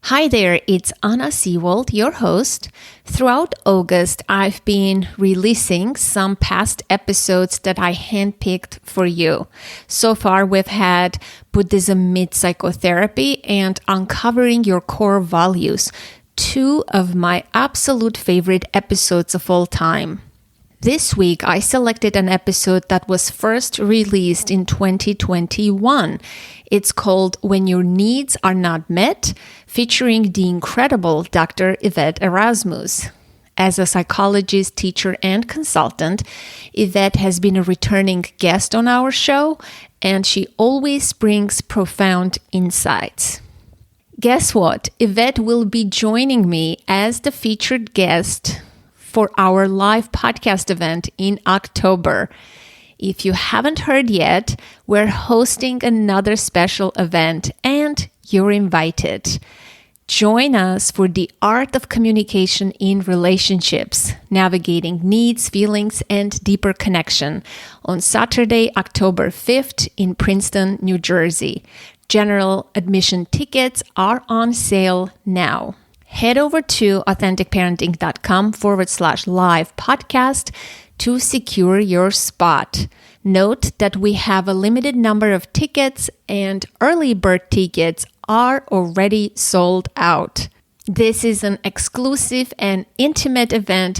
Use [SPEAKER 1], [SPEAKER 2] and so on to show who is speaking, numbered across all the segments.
[SPEAKER 1] Hi there, it's Anna Seawold, your host. Throughout August, I've been releasing some past episodes that I handpicked for you. So far, we've had Buddhism meets psychotherapy and uncovering your core values, two of my absolute favorite episodes of all time. This week, I selected an episode that was first released in 2021. It's called When Your Needs Are Not Met, featuring the incredible Dr. Yvette Erasmus. As a psychologist, teacher, and consultant, Yvette has been a returning guest on our show, and she always brings profound insights. Guess what? Yvette will be joining me as the featured guest for our live podcast event in October. If you haven't heard yet, we're hosting another special event and you're invited. Join us for the art of communication in relationships, navigating needs, feelings, and deeper connection on Saturday, October 5th in Princeton, New Jersey. General admission tickets are on sale now. Head over to authenticparenting.com/live podcast to secure your spot. Note that we have a limited number of tickets and early bird tickets are already sold out. This is an exclusive and intimate event,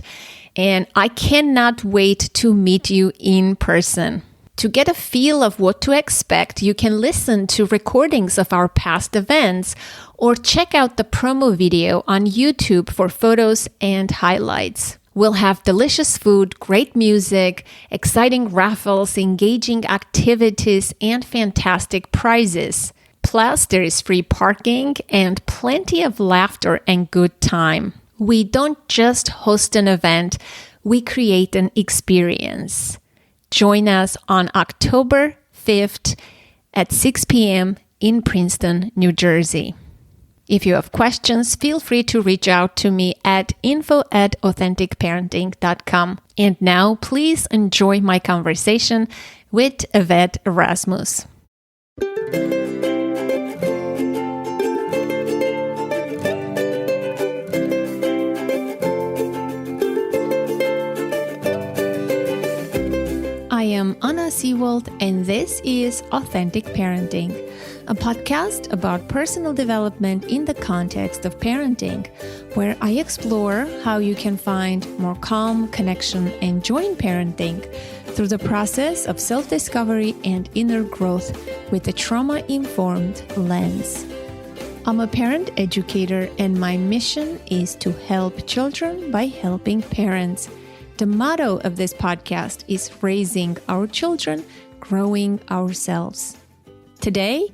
[SPEAKER 1] and I cannot wait to meet you in person. To get a feel of what to expect, you can listen to recordings of our past events or check out the promo video on YouTube for photos and highlights. We'll have delicious food, great music, exciting raffles, engaging activities, and fantastic prizes. Plus, there is free parking and plenty of laughter and good time. We don't just host an event, we create an experience. Join us on October 5th at 6 p.m. in Princeton, New Jersey. If you have questions, feel free to reach out to me at info@authenticparenting.com. And now, please enjoy my conversation with Yvette Erasmus. I am Anna Seawold, and this is Authentic Parenting, a podcast about personal development in the context of parenting, where I explore how you can find more calm, connection, and joy in parenting through the process of self-discovery and inner growth with a trauma-informed lens. I'm a parent educator, and my mission is to help children by helping parents. The motto of this podcast is raising our children, growing ourselves. Today,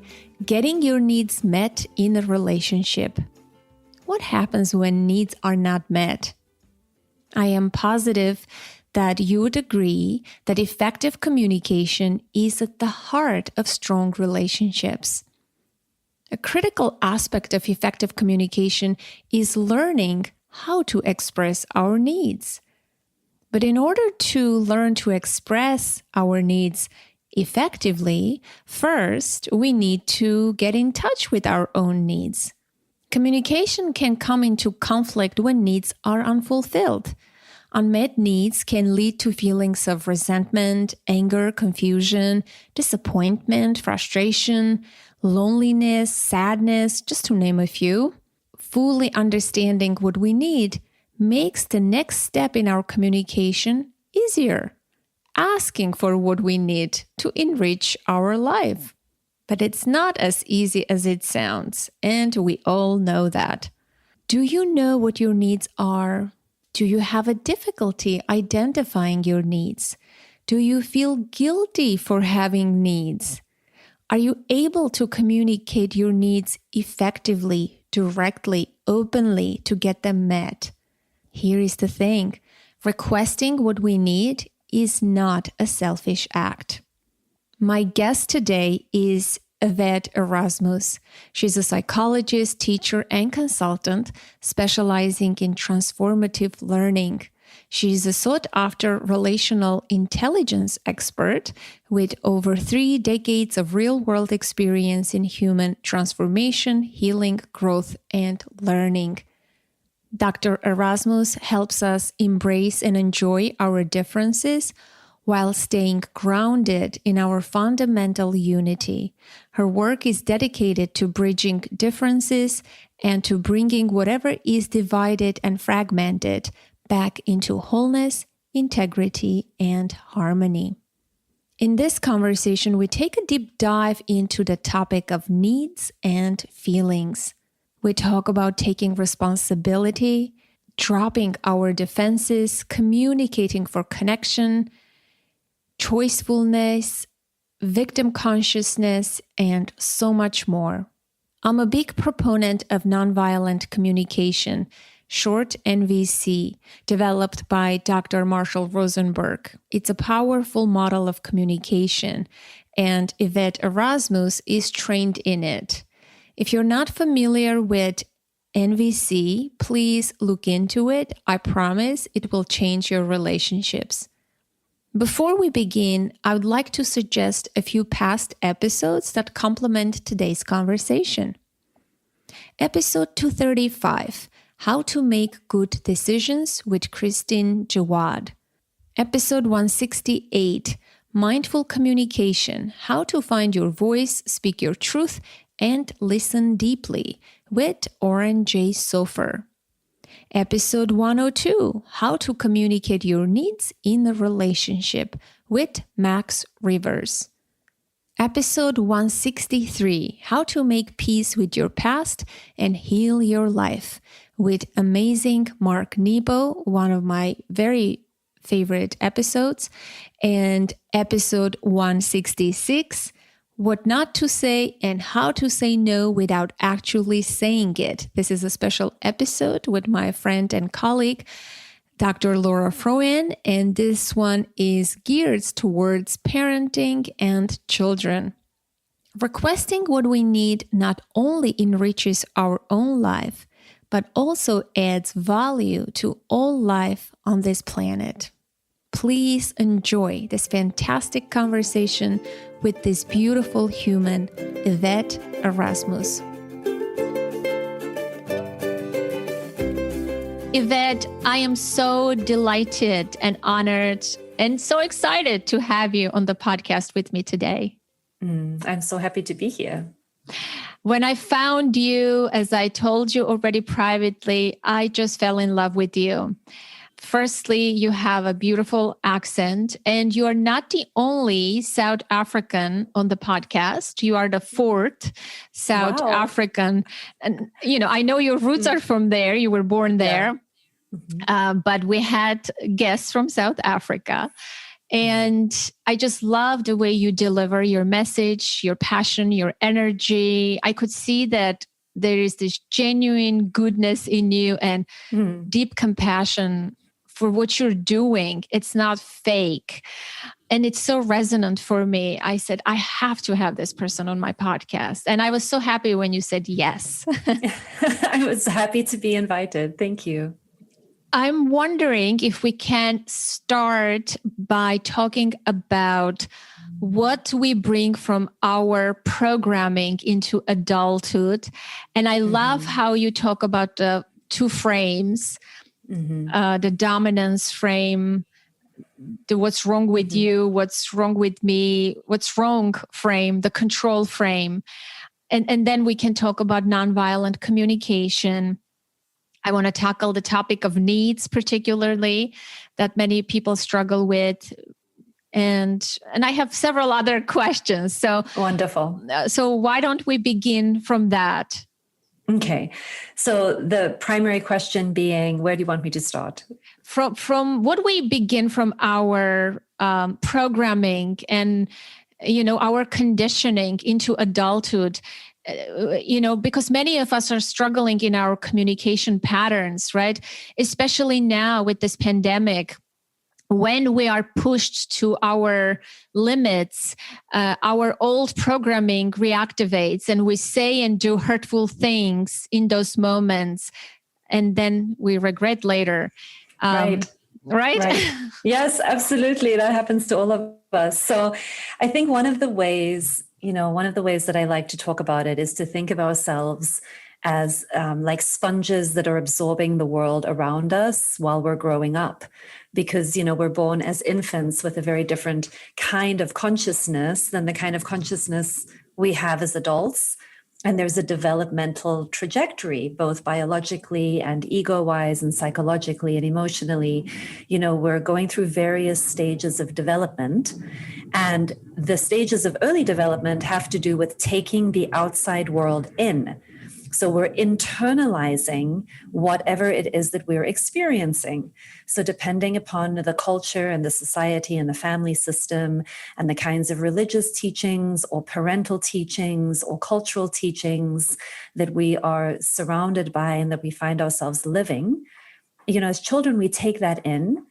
[SPEAKER 1] getting your needs met in a relationship. What happens when needs are not met? I am positive that you would agree that effective communication is at the heart of strong relationships. A critical aspect of effective communication is learning how to express our needs. But in order to learn to express our needs effectively, first, we need to get in touch with our own needs. Communication can come into conflict when needs are unfulfilled. Unmet needs can lead to feelings of resentment, anger, confusion, disappointment, frustration, loneliness, sadness, just to name a few. Fully understanding what we need makes the next step in our communication easier, asking for what we need to enrich our life. But it's not as easy as it sounds, and we all know that. Do you know what your needs are? Do you have a difficulty identifying your needs? Do you feel guilty for having needs? Are you able to communicate your needs effectively, directly, openly to get them met? Here is the thing. Requesting what we need is not a selfish act. My guest today is Yvette Erasmus. She's a psychologist, teacher, and consultant specializing in transformative learning. She's a sought-after relational intelligence expert with over 3 decades of real-world experience in human transformation, healing, growth, and learning. Dr. Erasmus helps us embrace and enjoy our differences while staying grounded in our fundamental unity. Her work is dedicated to bridging differences and to bringing whatever is divided and fragmented back into wholeness, integrity, and harmony. In this conversation, we take a deep dive into the topic of needs and feelings. We talk about taking responsibility, dropping our defenses, communicating for connection, choicefulness, victim consciousness, and so much more. I'm a big proponent of nonviolent communication, short NVC, developed by Dr. Marshall Rosenberg. It's a powerful model of communication, and Yvette Erasmus is trained in it. If you're not familiar with NVC, please look into it. I promise it will change your relationships. Before we begin, I would like to suggest a few past episodes that complement today's conversation. Episode 235, How to Make Good Decisions with Christine Jawad. Episode 168, Mindful Communication, How to Find Your Voice, Speak Your Truth, and Listen Deeply with Oren J. Sofer. Episode 102, How to Communicate Your Needs in a Relationship with Max Rivers. Episode 163, How to Make Peace with Your Past and Heal Your Life with amazing Mark Nebo, one of my very favorite episodes. And episode 166, What Not to Say and How to Say No Without Actually Saying It. This is a special episode with my friend and colleague, Dr. Laura Froen, and this one is geared towards parenting and children. Requesting what we need not only enriches our own life, but also adds value to all life on this planet. Please enjoy this fantastic conversation with this beautiful human, Yvette Erasmus. Yvette, I am so delighted and honored and so excited to have you on the podcast with me today.
[SPEAKER 2] I'm so happy to be here.
[SPEAKER 1] When I found you, as I told you already privately, I just fell in love with you. Firstly, you have a beautiful accent, and you are not the only South African on the podcast. You are the fourth South African. And, I know your roots are from there. You were born there. Yeah. But we had guests from South Africa. And I just love the way you deliver your message, your passion, your energy. I could see that there is this genuine goodness in you and deep compassion for what you're doing. It's not fake. And it's so resonant for me. I said, I have to have this person on my podcast. And I was so happy when you said yes.
[SPEAKER 2] I was happy to be invited. Thank you.
[SPEAKER 1] I'm wondering if we can start by talking about what we bring from our programming into adulthood. And I love how you talk about the two frames, the dominance frame, the what's wrong with you, what's wrong with me, what's wrong frame, the control frame. And then we can talk about nonviolent communication. I want to tackle the topic of needs, particularly that many people struggle with. And I have several other questions. So
[SPEAKER 2] wonderful.
[SPEAKER 1] So why don't we begin from that?
[SPEAKER 2] Okay. So the primary question being, where do you want me to start?
[SPEAKER 1] From what we begin from our programming and, our conditioning into adulthood, because many of us are struggling in our communication patterns, right? Especially now with this pandemic, when we are pushed to our limits, our old programming reactivates and we say and do hurtful things in those moments, and then we regret later.
[SPEAKER 2] Right.
[SPEAKER 1] right?
[SPEAKER 2] Right. Yes, absolutely. That happens to all of us. So I think one of the ways that I like to talk about it is to think of ourselves as like sponges that are absorbing the world around us while we're growing up. Because, we're born as infants with a very different kind of consciousness than the kind of consciousness we have as adults. And there's a developmental trajectory, both biologically and ego-wise and psychologically and emotionally. We're going through various stages of development. And the stages of early development have to do with taking the outside world in. So we're internalizing whatever it is that we're experiencing. So depending upon the culture and the society and the family system and the kinds of religious teachings or parental teachings or cultural teachings that we are surrounded by and that we find ourselves living, as children, we take that in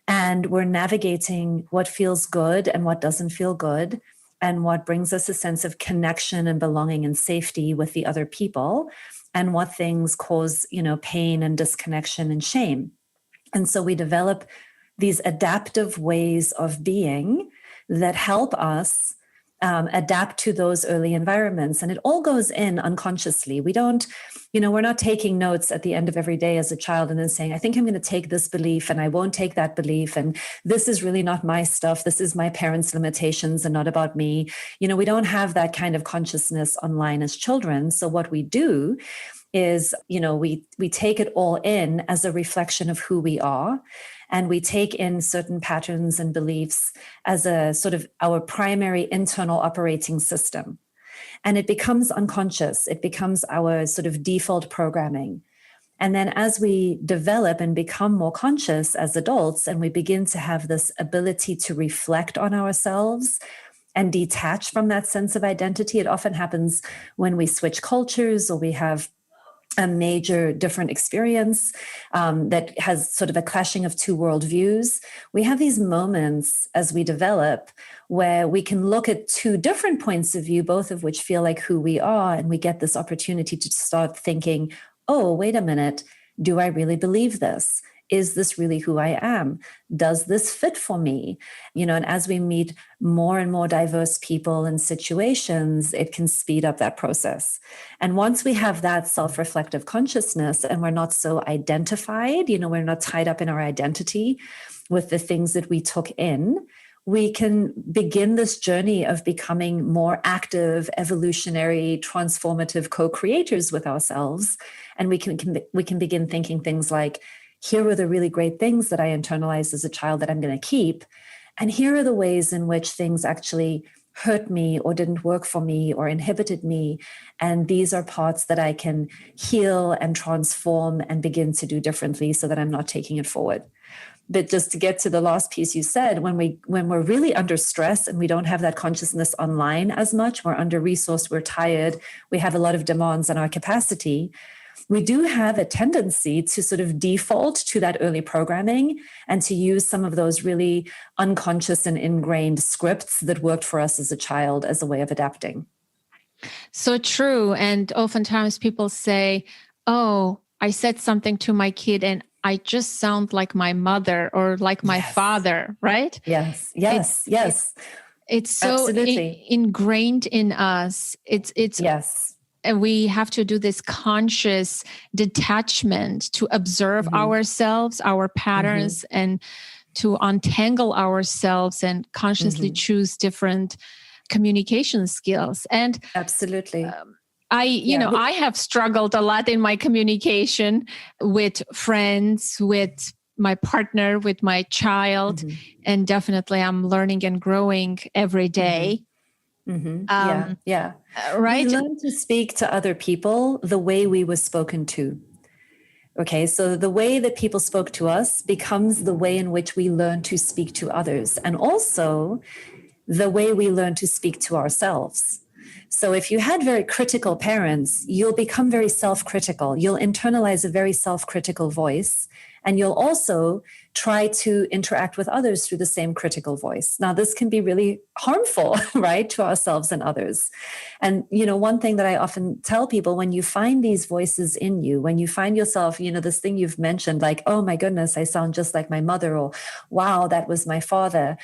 [SPEAKER 2] and we're navigating what feels good and what doesn't feel good, and what brings us a sense of connection and belonging and safety with the other people, and what things cause, pain and disconnection and shame. And so we develop these adaptive ways of being that help us adapt to those early environments. And it all goes in unconsciously. We don't, we're not taking notes at the end of every day as a child and then saying, I think I'm going to take this belief and I won't take that belief. And this is really not my stuff. This is my parents' limitations and not about me. We don't have that kind of consciousness online as children. So what we do is, we take it all in as a reflection of who we are. And we take in certain patterns and beliefs as a sort of our primary internal operating system. And it becomes unconscious. It becomes our sort of default programming. And then as we develop and become more conscious as adults, and we begin to have this ability to reflect on ourselves and detach from that sense of identity, it often happens when we switch cultures or we have a major different experience that has sort of a clashing of two worldviews. We have these moments as we develop where we can look at two different points of view, both of which feel like who we are. And we get this opportunity to start thinking, oh, wait a minute, do I really believe this? Is this really who I am? Does this fit for me? And as we meet more and more diverse people and situations, it can speed up that process. And once we have that self-reflective consciousness and we're not so identified, we're not tied up in our identity with the things that we took in, we can begin this journey of becoming more active, evolutionary, transformative co-creators with ourselves. And we can begin thinking things like, here are the really great things that I internalized as a child that I'm going to keep. And here are the ways in which things actually hurt me or didn't work for me or inhibited me. And these are parts that I can heal and transform and begin to do differently so that I'm not taking it forward. But just to get to the last piece you said, when we're really under stress and we don't have that consciousness online as much, we're under-resourced, we're tired, we have a lot of demands on our capacity, we do have a tendency to sort of default to that early programming and to use some of those really unconscious and ingrained scripts that worked for us as a child as a way of adapting.
[SPEAKER 1] So true. And oftentimes people say, oh, I said something to my kid and I just sound like my mother or like my father, right?
[SPEAKER 2] Yes.
[SPEAKER 1] It's so ingrained in us. It's yes. And we have to do this conscious detachment to observe ourselves, our patterns, and to untangle ourselves and consciously choose different communication skills. And
[SPEAKER 2] absolutely.
[SPEAKER 1] I have struggled a lot in my communication with friends, with my partner, with my child, and definitely I'm learning and growing every day.
[SPEAKER 2] Right. We learn to speak to other people the way we were spoken to. Okay, so the way that people spoke to us becomes the way in which we learn to speak to others, and also the way we learn to speak to ourselves. So if you had very critical parents, you'll become very self-critical. You'll internalize a very self-critical voice, and you'll also try to interact with others through the same critical voice. Now, this can be really harmful, right, to ourselves and others. And, one thing that I often tell people, when you find these voices in you, when you find yourself, this thing you've mentioned, like, oh my goodness, I sound just like my mother, or wow, that was my father.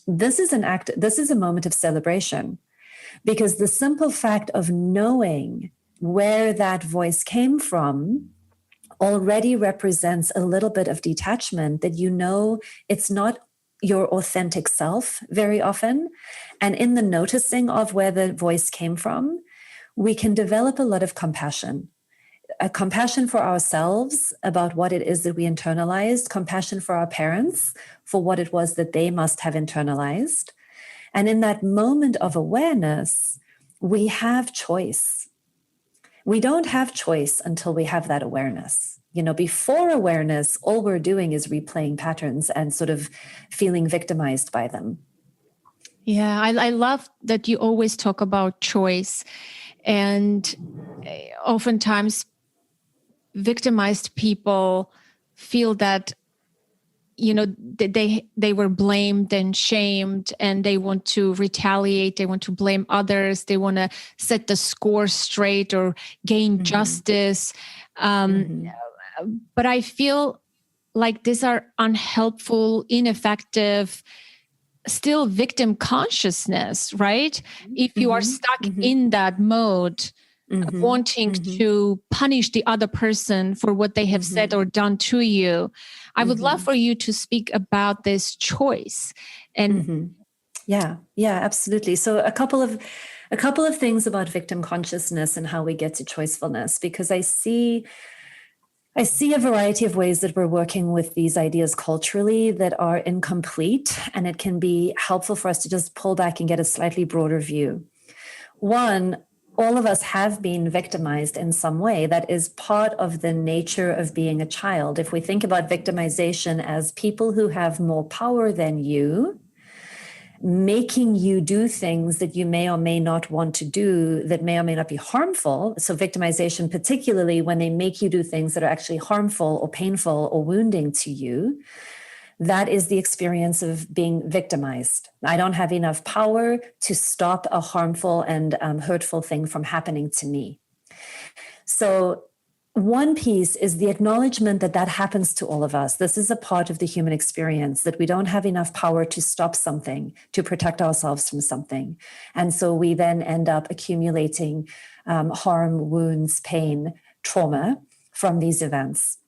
[SPEAKER 2] This is a moment of celebration, because the simple fact of knowing where that voice came from already represents a little bit of detachment, that it's not your authentic self very often. And in the noticing of where the voice came from, we can develop a lot of compassion. A compassion for ourselves about what it is that we internalized, compassion for our parents for what it was that they must have internalized. And in that moment of awareness, we have choice. We don't have choice until we have that awareness. Before awareness, all we're doing is replaying patterns and sort of feeling victimized by them.
[SPEAKER 1] Yeah, I love that you always talk about choice. And oftentimes victimized people feel that they were blamed and shamed, and they want to retaliate, they want to blame others, they want to set the score straight or gain justice. But I feel like these are unhelpful, ineffective, still victim consciousness, right? If you are stuck in that mode, wanting to punish the other person for what they have said or done to you. I would love for you to speak about this choice. And
[SPEAKER 2] yeah, absolutely. So a couple of things about victim consciousness and how we get to choicefulness, because I see a variety of ways that we're working with these ideas culturally that are incomplete, and it can be helpful for us to just pull back and get a slightly broader view. One, all of us have been victimized in some way. That is part of the nature of being a child. If we think about victimization as people who have more power than you, making you do things that you may or may not want to do, that may or may not be harmful. So victimization, particularly when they make you do things that are actually harmful or painful or wounding to you, that is the experience of being victimized. I don't have enough power to stop a harmful and hurtful thing from happening to me. So one piece is the acknowledgement that happens to all of us. This is a part of the human experience, that we don't have enough power to stop something, to protect ourselves from something. And so we then end up accumulating harm, wounds, pain, trauma from these events.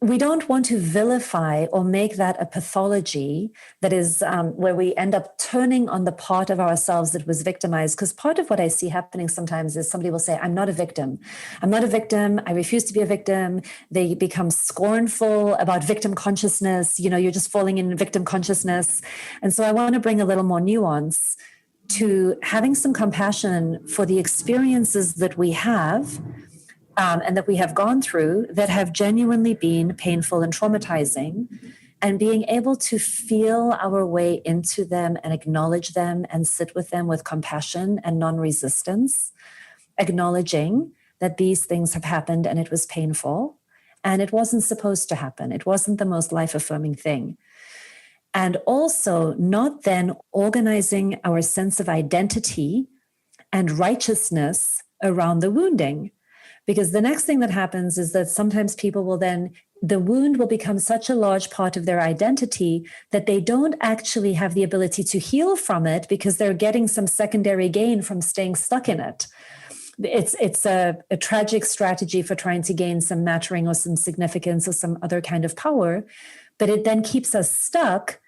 [SPEAKER 2] We don't want to vilify or make that a pathology that is where we end up turning on the part of ourselves that was victimized. Because part of what I see happening sometimes is somebody will say, I'm not a victim. I'm not a victim. I refuse to be a victim. They become scornful about victim consciousness. You're just falling in victim consciousness. And so I want to bring a little more nuance to having some compassion for the experiences that we have and that we have gone through that have genuinely been painful and traumatizing, and being able to feel our way into them and acknowledge them and sit with them with compassion and non-resistance, acknowledging that these things have happened and it was painful and it wasn't supposed to happen. It wasn't the most life-affirming thing. And also not then organizing our sense of identity and righteousness around the wounding. Because the next thing that happens is that sometimes people will then, the wound will become such a large part of their identity that they don't actually have the ability to heal from it, because they're getting some secondary gain from staying stuck in it. It's a tragic strategy for trying to gain some mattering or some significance or some other kind of power, but it then keeps us stuck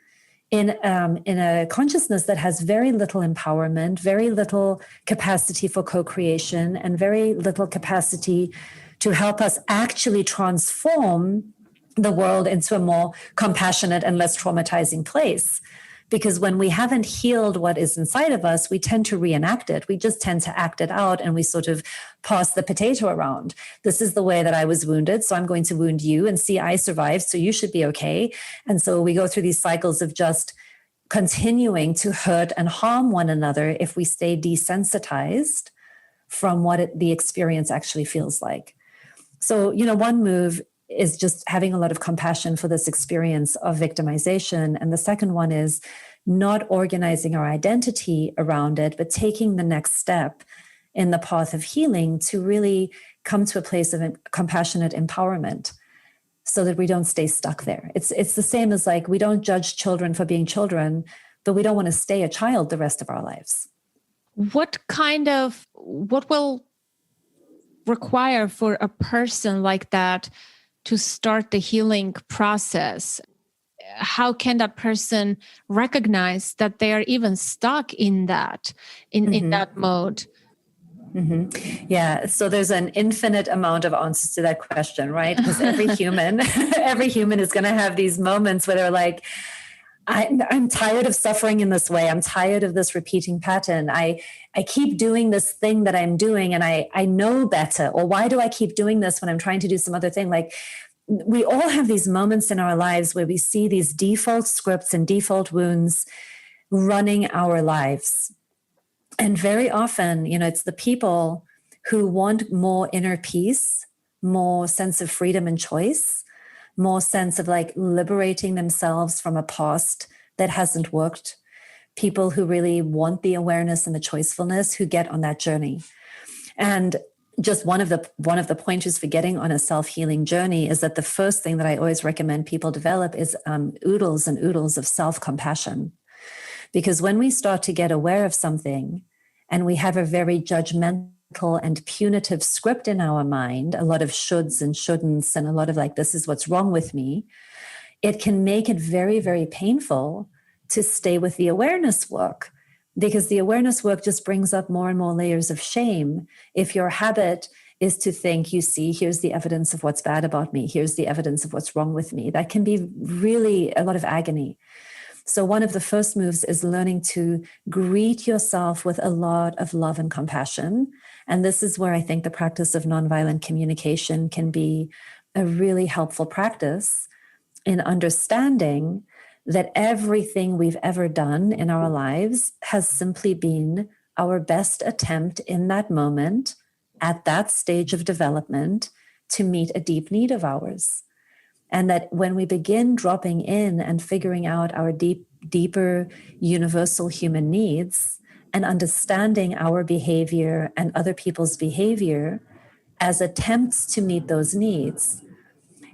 [SPEAKER 2] in a consciousness that has very little empowerment, very little capacity for co-creation, and very little capacity to help us actually transform the world into a more compassionate and less traumatizing place. Because when we haven't healed what is inside of us, we tend to reenact it. We just tend to act it out, and we sort of pass the potato around. This is the way that I was wounded, so I'm going to wound you, and see, I survived, so you should be okay. And so we go through these cycles of just continuing to hurt and harm one another if we stay desensitized from what the experience actually feels like. So, one move is just having a lot of compassion for this experience of victimization. And the second one is not organizing our identity around it, but taking the next step in the path of healing to really come to a place of compassionate empowerment, so that we don't stay stuck there. It's the same as like, we don't judge children for being children, but we don't want to stay a child the rest of our lives.
[SPEAKER 1] What will require for a person like that to start the healing process? How can that person recognize that they are even stuck in that, in that mode?
[SPEAKER 2] Mm-hmm. Yeah. So there's an infinite amount of answers to that question, right? Because every human is going to have these moments where they're like, I'm tired of suffering in this way. I'm tired of this repeating pattern. I keep doing this thing that I'm doing and I know better. Or why do I keep doing this when I'm trying to do some other thing? Like, we all have these moments in our lives where we see these default scripts and default wounds running our lives. And very often, it's the people who want more inner peace, more sense of freedom and choice, more sense of like liberating themselves from a past that hasn't worked. People who really want the awareness and the choicefulness, who get on that journey. And just one of the pointers for getting on a self-healing journey is that the first thing that I always recommend people develop is oodles and oodles of self-compassion. Because when we start to get aware of something and we have a very judgmental and punitive script in our mind, a lot of shoulds and shouldn'ts and a lot of like, this is what's wrong with me, it can make it very, very painful to stay with the awareness work, because the awareness work just brings up more and more layers of shame. If your habit is to think, you see, here's the evidence of what's bad about me, here's the evidence of what's wrong with me, that can be really a lot of agony. So one of the first moves is learning to greet yourself with a lot of love and compassion. And this is where I think the practice of nonviolent communication can be a really helpful practice in understanding that everything we've ever done in our lives has simply been our best attempt in that moment, at that stage of development, to meet a deep need of ours. And that when we begin dropping in and figuring out our deeper universal human needs and understanding our behavior and other people's behavior as attempts to meet those needs,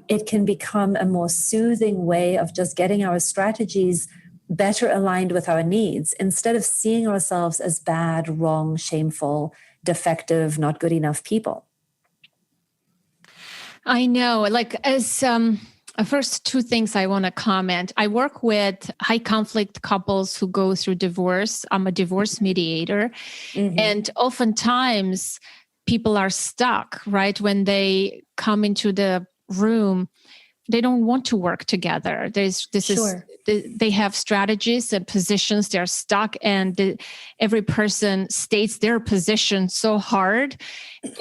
[SPEAKER 2] it can become a more soothing way of just getting our strategies better aligned with our needs, instead of seeing ourselves as bad, wrong, shameful, defective, not good enough people.
[SPEAKER 1] I know, like, as first two things I want to comment. I work with high conflict couples who go through divorce. I'm a divorce mediator. Mm-hmm. And oftentimes people are stuck, right? When they come into the room, they don't want to work together. They have strategies and positions. They're stuck, and every person states their position so hard.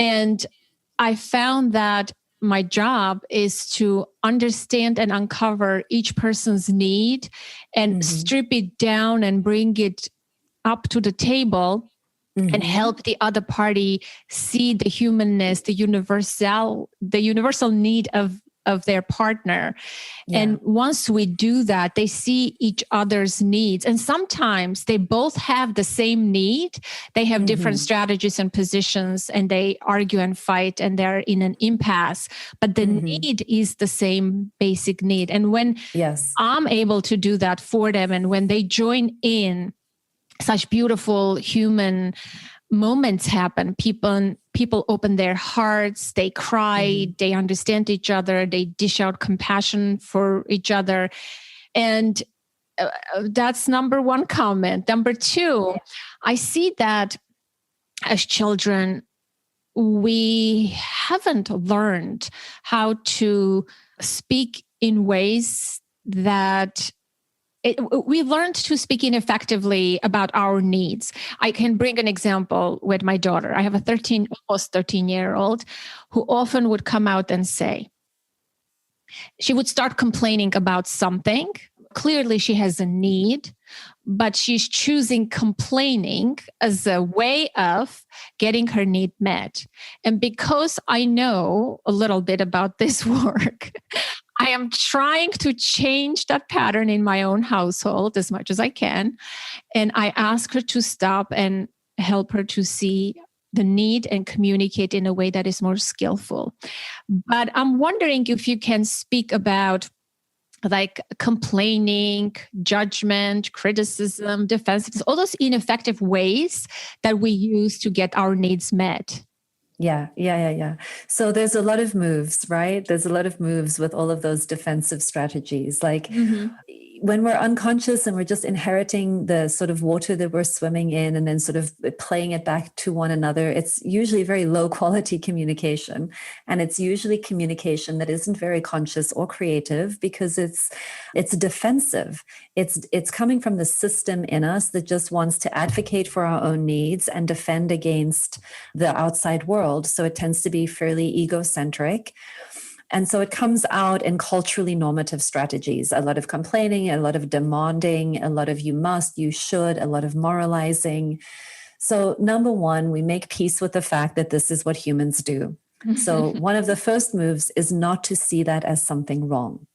[SPEAKER 1] And I found that my job is to understand and uncover each person's need and strip it down and bring it up to the table and help the other party see the humanness, the universal need of their partner. Yeah. And once we do that, they see each other's needs. And sometimes they both have the same need. They have different strategies and positions, and they argue and fight, and they're in an impasse. But the need is the same basic need. And when I'm able to do that for them, and when they join in, such beautiful human moments happen. People open their hearts, they cry, they understand each other, they dish out compassion for each other. And that's number one comment. Number two, I see that as children, we haven't learned how to speak in ways that we learned to speak ineffectively about our needs. I can bring an example with my daughter. I have a almost 13-year-old who often would come out and say, she would start complaining about something, clearly she has a need, but she's choosing complaining as a way of getting her need met. And because I know a little bit about this work, I am trying to change that pattern in my own household as much as I can. And I ask her to stop and help her to see the need and communicate in a way that is more skillful. But I'm wondering if you can speak about like complaining, judgment, criticism, defensiveness, all those ineffective ways that we use to get our needs met.
[SPEAKER 2] Yeah. So there's a lot of moves, right? There's a lot of moves with all of those defensive strategies. Like when we're unconscious and we're just inheriting the sort of water that we're swimming in and then sort of playing it back to one another, it's usually very low quality communication. And it's usually communication that isn't very conscious or creative because it's defensive. It's coming from the system in us that just wants to advocate for our own needs and defend against the outside world. So it tends to be fairly egocentric. And so it comes out in culturally normative strategies, a lot of complaining, a lot of demanding, a lot of you must, you should, a lot of moralizing. So number one, we make peace with the fact that this is what humans do. So one of the first moves is not to see that as something wrong,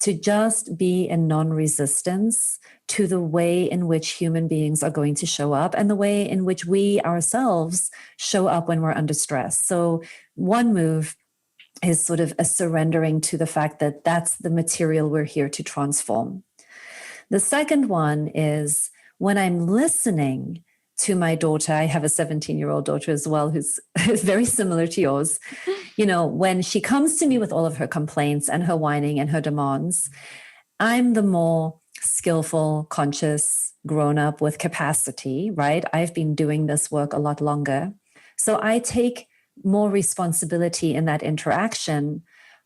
[SPEAKER 2] to just be in non-resistance to the way in which human beings are going to show up and the way in which we ourselves show up when we're under stress. So one move is sort of a surrendering to the fact that that's the material we're here to transform. The second one is when I'm listening to my daughter, I have a 17-year-old daughter as well, who's very similar to yours. You know, when she comes to me with all of her complaints and her whining and her demands, I'm the more skillful, conscious, grown up with capacity, right? I've been doing this work a lot longer. So I take more responsibility in that interaction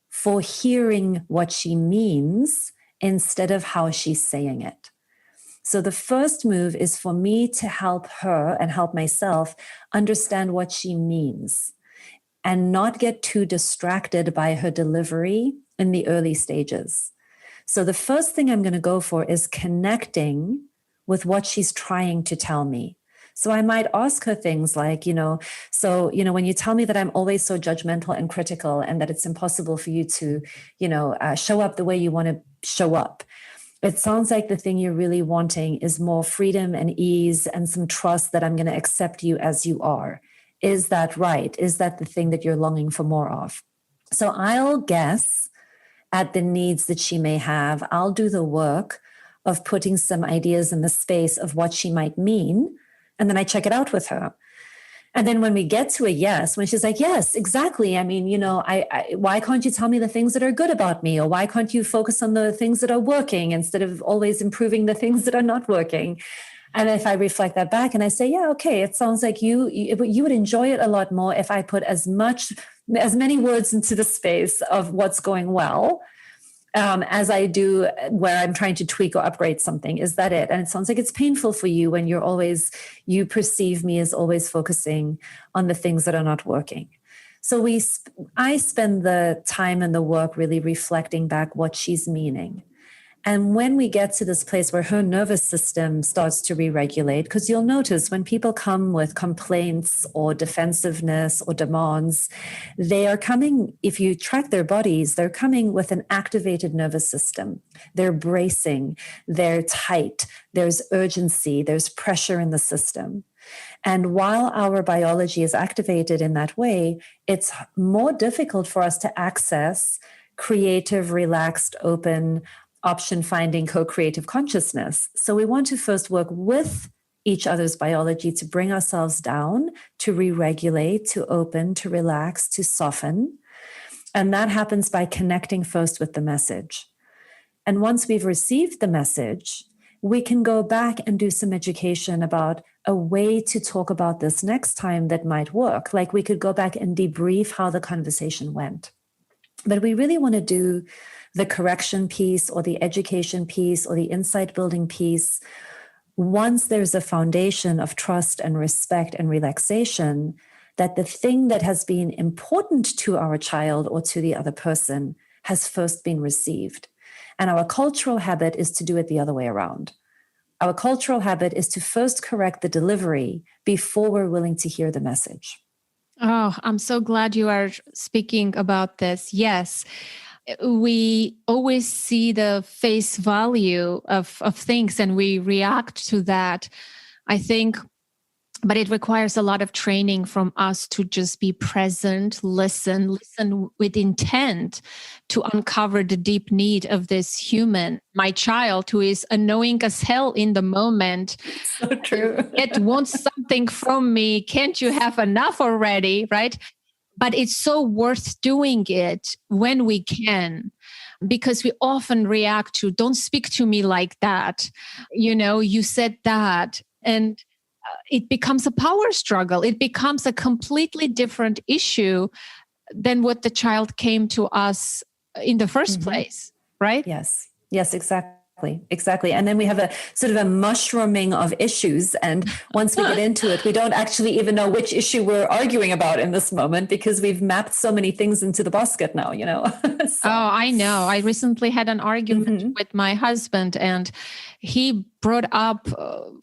[SPEAKER 2] for hearing what she means instead of how she's saying it. So the first move is for me to help her and help myself understand what she means and not get too distracted by her delivery in the early stages. So the first thing I'm going to go for is connecting with what she's trying to tell me. So I might ask her things like, when you tell me that I'm always so judgmental and critical and that it's impossible for you to, show up the way you want to show up, it sounds like the thing you're really wanting is more freedom and ease and some trust that I'm going to accept you as you are. Is that right? Is that the thing that you're longing for more of? So I'll guess at the needs that she may have. I'll do the work of putting some ideas in the space of what she might mean. And then I check it out with her. And then when we get to a yes, when she's like, yes, exactly. I mean, why can't you tell me the things that are good about me? Or why can't you focus on the things that are working instead of always improving the things that are not working? And if I reflect that back and I say, yeah, okay, it sounds like you would enjoy it a lot more if I put as many words into the space of what's going well, as I do where I'm trying to tweak or upgrade something. Is that it? And it sounds like it's painful for you when you perceive me as always focusing on the things that are not working. So I spend the time and the work really reflecting back what she's meaning. And when we get to this place where her nervous system starts to re-regulate, because you'll notice when people come with complaints or defensiveness or demands, they are coming, if you track their bodies, they're coming with an activated nervous system. They're bracing, they're tight, there's urgency, there's pressure in the system. And while our biology is activated in that way, it's more difficult for us to access creative, relaxed, open, option-finding, co-creative consciousness. So we want to first work with each other's biology to bring ourselves down, to re-regulate, to open, to relax, to soften. And that happens by connecting first with the message. And once we've received the message, we can go back and do some education about a way to talk about this next time that might work. Like we could go back and debrief how the conversation went. But we really want to do the correction piece or the education piece or the insight building piece once there's a foundation of trust and respect and relaxation, that the thing that has been important to our child or to the other person has first been received. And our cultural habit is to do it the other way around. Our cultural habit is to first correct the delivery before we're willing to hear the message.
[SPEAKER 1] Oh, I'm so glad you are speaking about this. Yes, we always see the face value of things and we react to that. I think, but it requires a lot of training from us to just be present, listen with intent to uncover the deep need of this human, my child, who is annoying as hell in the moment.
[SPEAKER 2] So true.
[SPEAKER 1] It wants something from me. Can't you have enough already? Right? But it's so worth doing it when we can, because we often react to, don't speak to me like that. You said that. And it becomes a power struggle. It becomes a completely different issue than what the child came to us in the first place, right?
[SPEAKER 2] Yes, exactly. And then we have a sort of a mushrooming of issues. And once we get into it, we don't actually even know which issue we're arguing about in this moment because we've mapped so many things into the basket now, So.
[SPEAKER 1] Oh, I know. I recently had an argument with my husband and he brought up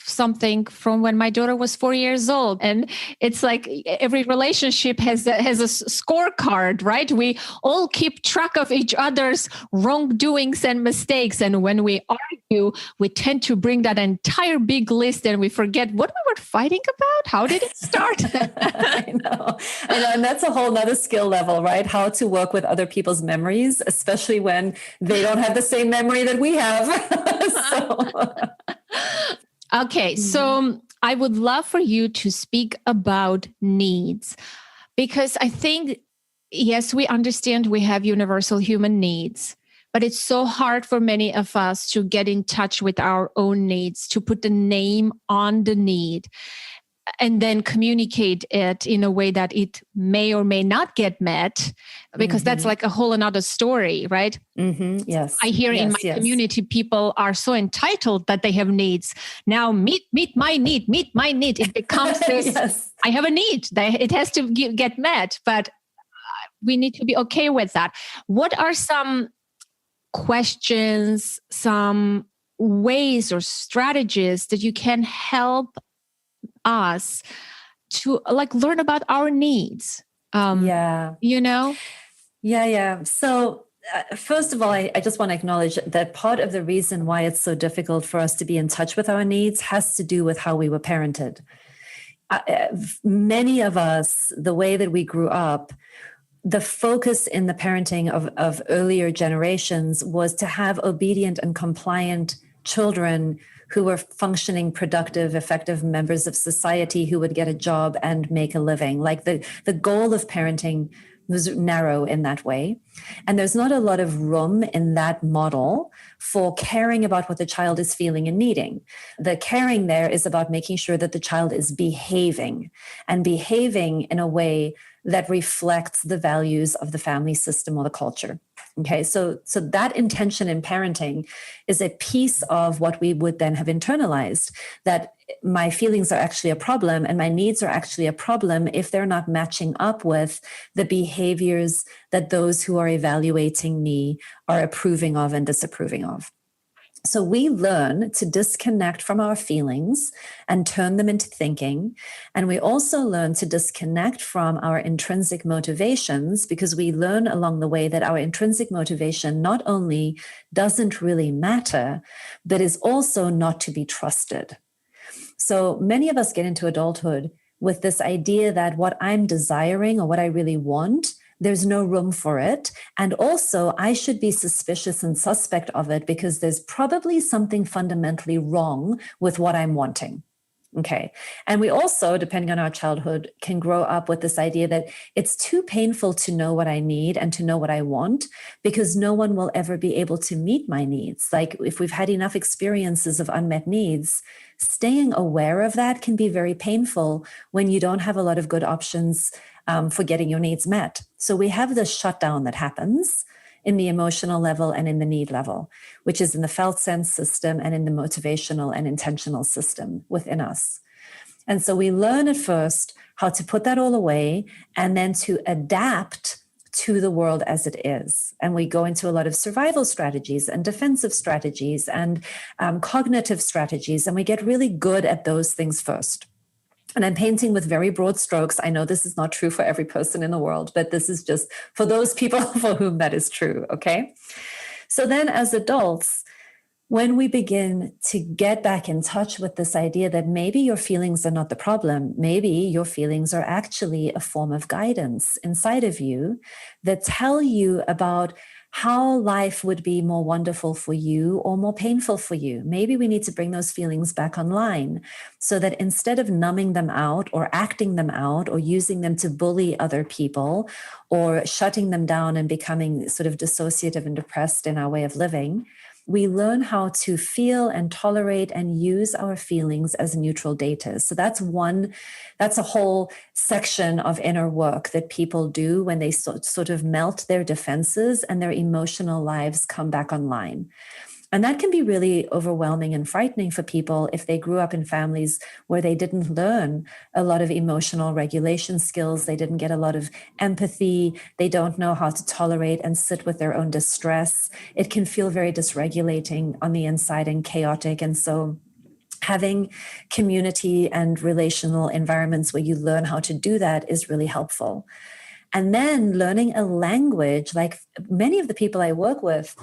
[SPEAKER 1] something from when my daughter was 4 years old. And it's like every relationship has a scorecard, right? We all keep track of each other's wrongdoings and mistakes. And when we argue, we tend to bring that entire big list and we forget what we were fighting about. How did it start?
[SPEAKER 2] I know. And that's a whole nother skill level, right? How to work with other people's memories, especially when they don't have the same memory that we have.
[SPEAKER 1] Okay, so I would love for you to speak about needs, because I think, yes, we understand we have universal human needs, but it's so hard for many of us to get in touch with our own needs, to put the name on the need and then communicate it in a way that it may or may not get met, because that's like a whole another story, right?
[SPEAKER 2] Yes.
[SPEAKER 1] I hear in my community, people are so entitled that they have needs. Now, meet my need. It becomes this, I have a need. It has to get met, but we need to be okay with that. What are some questions, some ways or strategies that you can help us to learn about our needs?
[SPEAKER 2] Yeah. So first of all, I just want to acknowledge that part of the reason why it's so difficult for us to be in touch with our needs has to do with how we were parented. Many of us, the way that we grew up, the focus in the parenting of earlier generations was to have obedient and compliant children who were functioning, productive, effective members of society who would get a job and make a living. Like the goal of parenting was narrow in that way. And there's not a lot of room in that model for caring about what the child is feeling and needing. The caring there is about making sure that the child is behaving in a way that reflects the values of the family system or the culture. Okay, so that intention in parenting is a piece of what we would then have internalized, that my feelings are actually a problem and my needs are actually a problem if they're not matching up with the behaviors that those who are evaluating me are approving of and disapproving of. So we learn to disconnect from our feelings and turn them into thinking. And we also learn to disconnect from our intrinsic motivations, because we learn along the way that our intrinsic motivation not only doesn't really matter, but is also not to be trusted. So many of us get into adulthood with this idea that what I'm desiring or what I really want, there's no room for it. And also, I should be suspicious and suspect of it because there's probably something fundamentally wrong with what I'm wanting. Okay. And we also, depending on our childhood, can grow up with this idea that it's too painful to know what I need and to know what I want because no one will ever be able to meet my needs. Like if we've had enough experiences of unmet needs, staying aware of that can be very painful when you don't have a lot of good options for getting your needs met. So we have this shutdown that happens in the emotional level and in the need level, which is in the felt sense system and in the motivational and intentional system within us. And so we learn at first how to put that all away and then to adapt to the world as it is. And we go into a lot of survival strategies and defensive strategies and cognitive strategies. And we get really good at those things first. And I'm painting with very broad strokes. I know this is not true for every person in the world, but this is just for those people for whom that is true. Okay. So then as adults, when we begin to get back in touch with this idea that maybe your feelings are not the problem, maybe your feelings are actually a form of guidance inside of you that tell you about how life would be more wonderful for you or more painful for you. Maybe we need to bring those feelings back online so that instead of numbing them out or acting them out or using them to bully other people or shutting them down and becoming sort of dissociative and depressed in our way of living, we learn how to feel and tolerate and use our feelings as neutral data. So that's a whole section of inner work that people do when they sort of melt their defenses and their emotional lives come back online. And that can be really overwhelming and frightening for people if they grew up in families where they didn't learn a lot of emotional regulation skills. They didn't get a lot of empathy. They don't know how to tolerate and sit with their own distress. It can feel very dysregulating on the inside and chaotic. And so having community and relational environments where you learn how to do that is really helpful. And then learning a language, like many of the people I work with,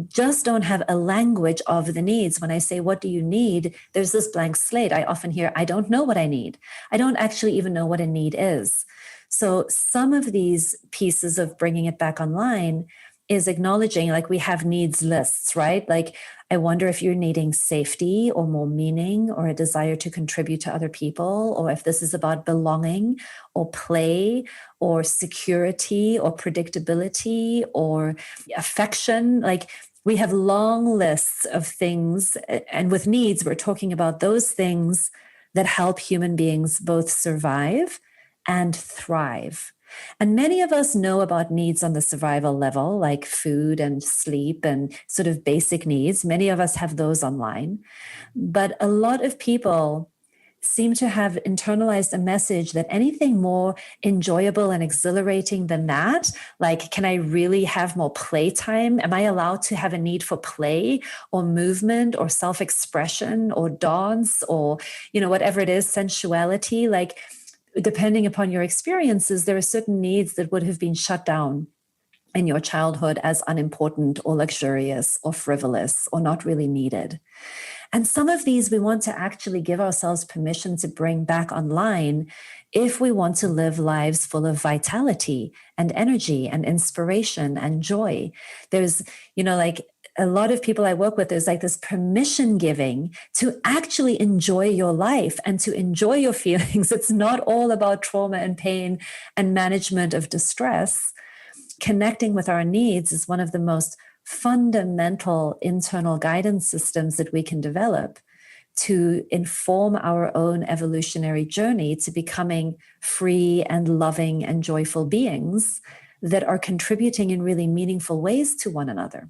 [SPEAKER 2] just don't have a language of the needs. When I say, what do you need? There's this blank slate. I often hear, I don't know what I need. I don't actually even know what a need is. So some of these pieces of bringing it back online is acknowledging, like, we have needs lists, right? Like, I wonder if you're needing safety or more meaning or a desire to contribute to other people, or if this is about belonging or play or security or predictability or affection. Like, we have long lists of things. And with needs, we're talking about those things that help human beings both survive and thrive. And many of us know about needs on the survival level, like food and sleep and sort of basic needs. Many of us have those online. But a lot of people seem to have internalized a message that anything more enjoyable and exhilarating than that, like, can I really have more playtime? Am I allowed to have a need for play or movement or self-expression or dance or, whatever it is, sensuality? Like, depending upon your experiences, there are certain needs that would have been shut down in your childhood as unimportant or luxurious or frivolous or not really needed. And some of these we want to actually give ourselves permission to bring back online if we want to live lives full of vitality and energy and inspiration and joy. There's, like, a lot of people I work with, there's like this permission giving to actually enjoy your life and to enjoy your feelings. It's not all about trauma and pain and management of distress. Connecting with our needs is one of the most fundamental internal guidance systems that we can develop to inform our own evolutionary journey to becoming free and loving and joyful beings that are contributing in really meaningful ways to one another.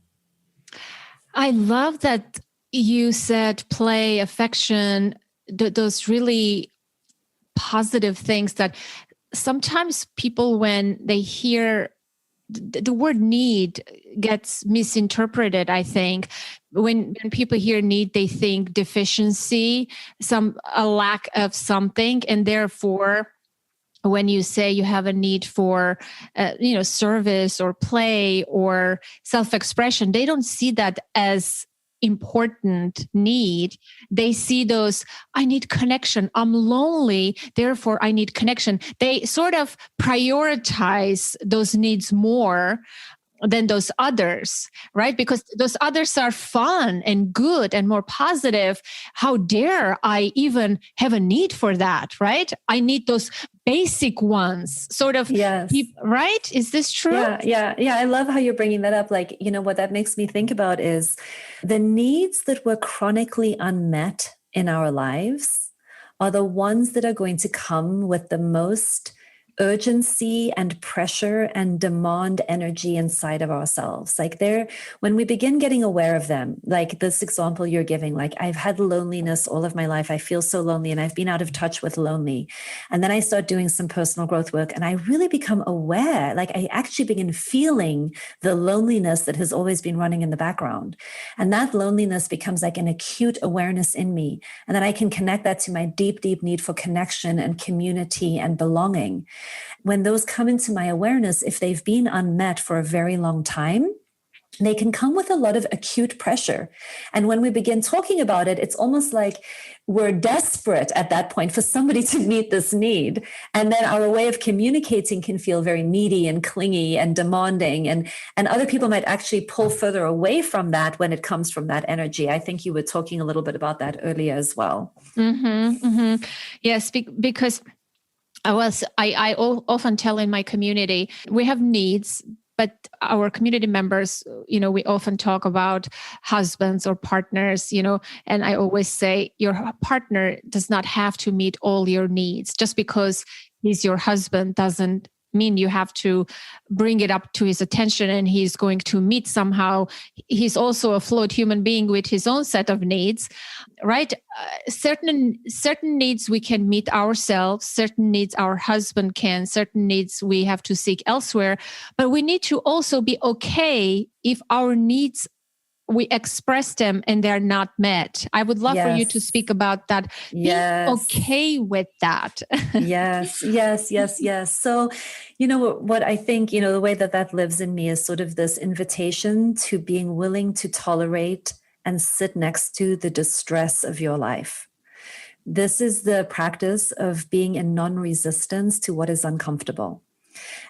[SPEAKER 1] I love that you said play, affection, those really positive things that sometimes people, when they hear the word need, gets misinterpreted. I think when people hear need, they think deficiency, a lack of something, and therefore, when you say you have a need for, service or play or self-expression, they don't see that as important need. They see those, I need connection. I'm lonely, therefore I need connection. They sort of prioritize those needs more than those others, right? Because those others are fun and good and more positive. How dare I even have a need for that, right? I need those basic ones, sort of.
[SPEAKER 2] Yes.
[SPEAKER 1] Right? Is this true?
[SPEAKER 2] Yeah. I love how you're bringing that up. Like, what that makes me think about is the needs that were chronically unmet in our lives are the ones that are going to come with the most urgency and pressure and demand energy inside of ourselves. Like when we begin getting aware of them, like this example you're giving, like I've had loneliness all of my life. I feel so lonely and I've been out of touch with lonely. And then I start doing some personal growth work and I really become aware, like I actually begin feeling the loneliness that has always been running in the background. And that loneliness becomes like an acute awareness in me. And then I can connect that to my deep, deep need for connection and community and belonging. When those come into my awareness, if they've been unmet for a very long time, they can come with a lot of acute pressure. And when we begin talking about it, it's almost like we're desperate at that point for somebody to meet this need. And then our way of communicating can feel very needy and clingy and demanding. And other people might actually pull further away from that when it comes from that energy. I think you were talking a little bit about that earlier as well.
[SPEAKER 1] Mm-hmm, mm-hmm. Yes, because I often tell in my community, we have needs, but our community members, we often talk about husbands or partners, and I always say your partner does not have to meet all your needs. Just because he's your husband doesn't mean you have to bring it up to his attention and he's going to meet somehow. He's also a flawed human being with his own set of needs, right? Certain needs we can meet ourselves, certain needs our husband can, certain needs we have to seek elsewhere. But we need to also be okay if our needs, we express them and they're not met. I would love for you to speak about that. Being okay with that.
[SPEAKER 2] Yes. So, what I think, the way that lives in me is sort of this invitation to being willing to tolerate and sit next to the distress of your life. This is the practice of being in non-resistance to what is uncomfortable.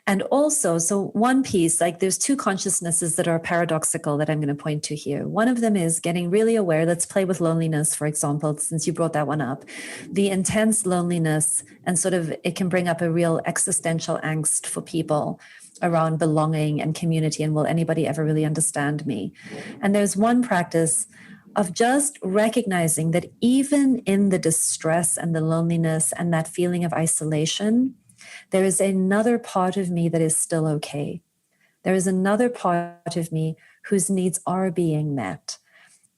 [SPEAKER 2] And also, so one piece, like there's two consciousnesses that are paradoxical that I'm going to point to here. One of them is getting really aware. Let's play with loneliness, for example, since you brought that one up. The intense loneliness, and sort of it can bring up a real existential angst for people around belonging and community. And will anybody ever really understand me? And there's one practice of just recognizing that even in the distress and the loneliness and that feeling of isolation, there is another part of me that is still okay. There is another part of me whose needs are being met.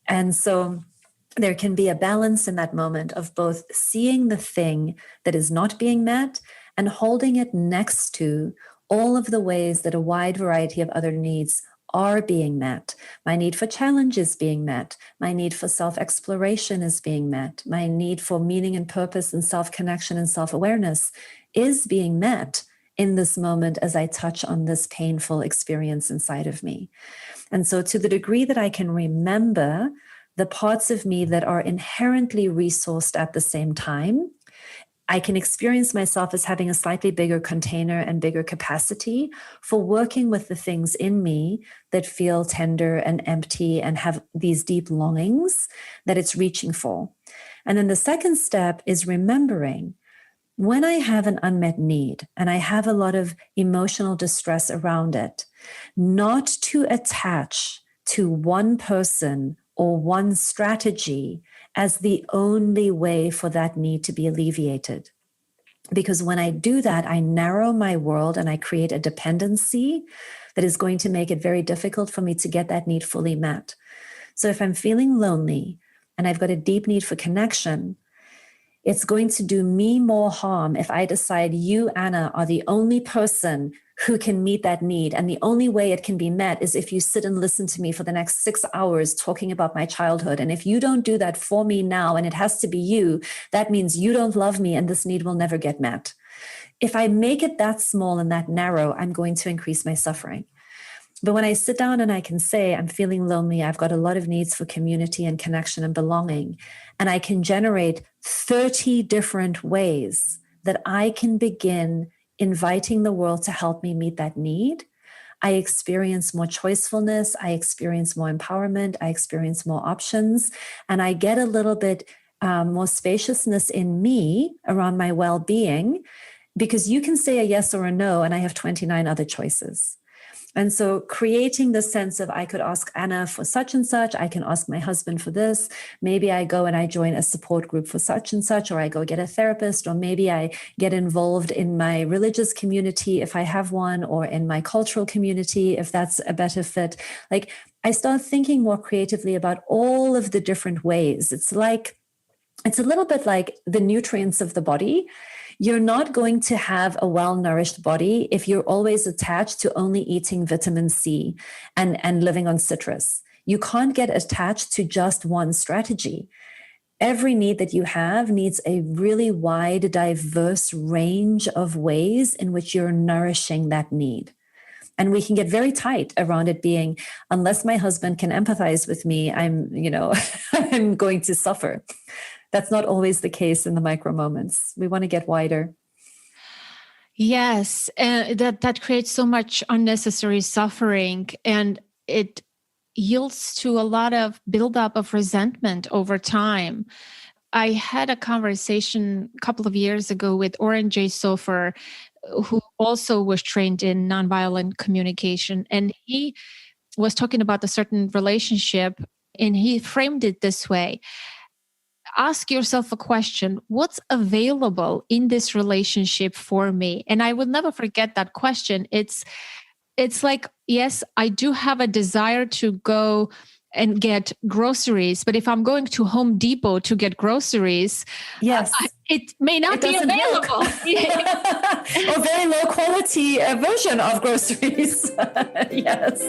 [SPEAKER 2] And so there can be a balance in that moment of both seeing the thing that is not being met and holding it next to all of the ways that a wide variety of other needs are being met. My need for challenge is being met. My need for self-exploration is being met. My need for meaning and purpose and self-connection and self-awareness is being met in this moment as I touch on this painful experience inside of me. And so to the degree that I can remember the parts of me that are inherently resourced at the same time, I can experience myself as having a slightly bigger container and bigger capacity for working with the things in me that feel tender and empty and have these deep longings that it's reaching for. And then the second step is remembering when I have an unmet need and I have a lot of emotional distress around it, not to attach to one person or one strategy as the only way for that need to be alleviated. Because when I do that, I narrow my world and I create a dependency that is going to make it very difficult for me to get that need fully met. So if I'm feeling lonely and I've got a deep need for connection, it's going to do me more harm if I decide you, Anna, are the only person who can meet that need. And the only way it can be met is if you sit and listen to me for the next 6 hours talking about my childhood. And if you don't do that for me now, and it has to be you, that means you don't love me and this need will never get met. If I make it that small and that narrow, I'm going to increase my suffering. But when I sit down and I can say, I'm feeling lonely, I've got a lot of needs for community and connection and belonging, and I can generate 30 different ways that I can begin inviting the world to help me meet that need, I experience more choicefulness, I experience more empowerment, I experience more options, and I get a little bit more spaciousness in me around my well-being, because you can say a yes or a no, and I have 29 other choices. And so creating the sense of, I could ask Anna for such and such, I can ask my husband for this, maybe I go and I join a support group for such and such, or I go get a therapist, or maybe I get involved in my religious community if I have one, or in my cultural community if that's a better fit. Like, I start thinking more creatively about all of the different ways. It's a little bit like the nutrients of the body. You're not going to have a well-nourished body if you're always attached to only eating vitamin C and living on citrus. You can't get attached to just one strategy. Every need that you have needs a really wide, diverse range of ways in which you're nourishing that need. And we can get very tight around it being, unless my husband can empathize with me, I'm going to suffer. That's not always the case in the micro moments. We want to get wider.
[SPEAKER 1] Yes, and that creates so much unnecessary suffering, and it yields to a lot of buildup of resentment over time. I had a conversation a couple of years ago with Oren J. Sofer, who also was trained in nonviolent communication, and he was talking about a certain relationship, and he framed it this way. Ask yourself a question: what's available in this relationship for me? And I will never forget that question. It's like, yes, I do have a desire to go and get groceries, but if I'm going to Home Depot to get groceries,
[SPEAKER 2] yes,
[SPEAKER 1] it may not be available.
[SPEAKER 2] Or very low quality version of groceries. Yes.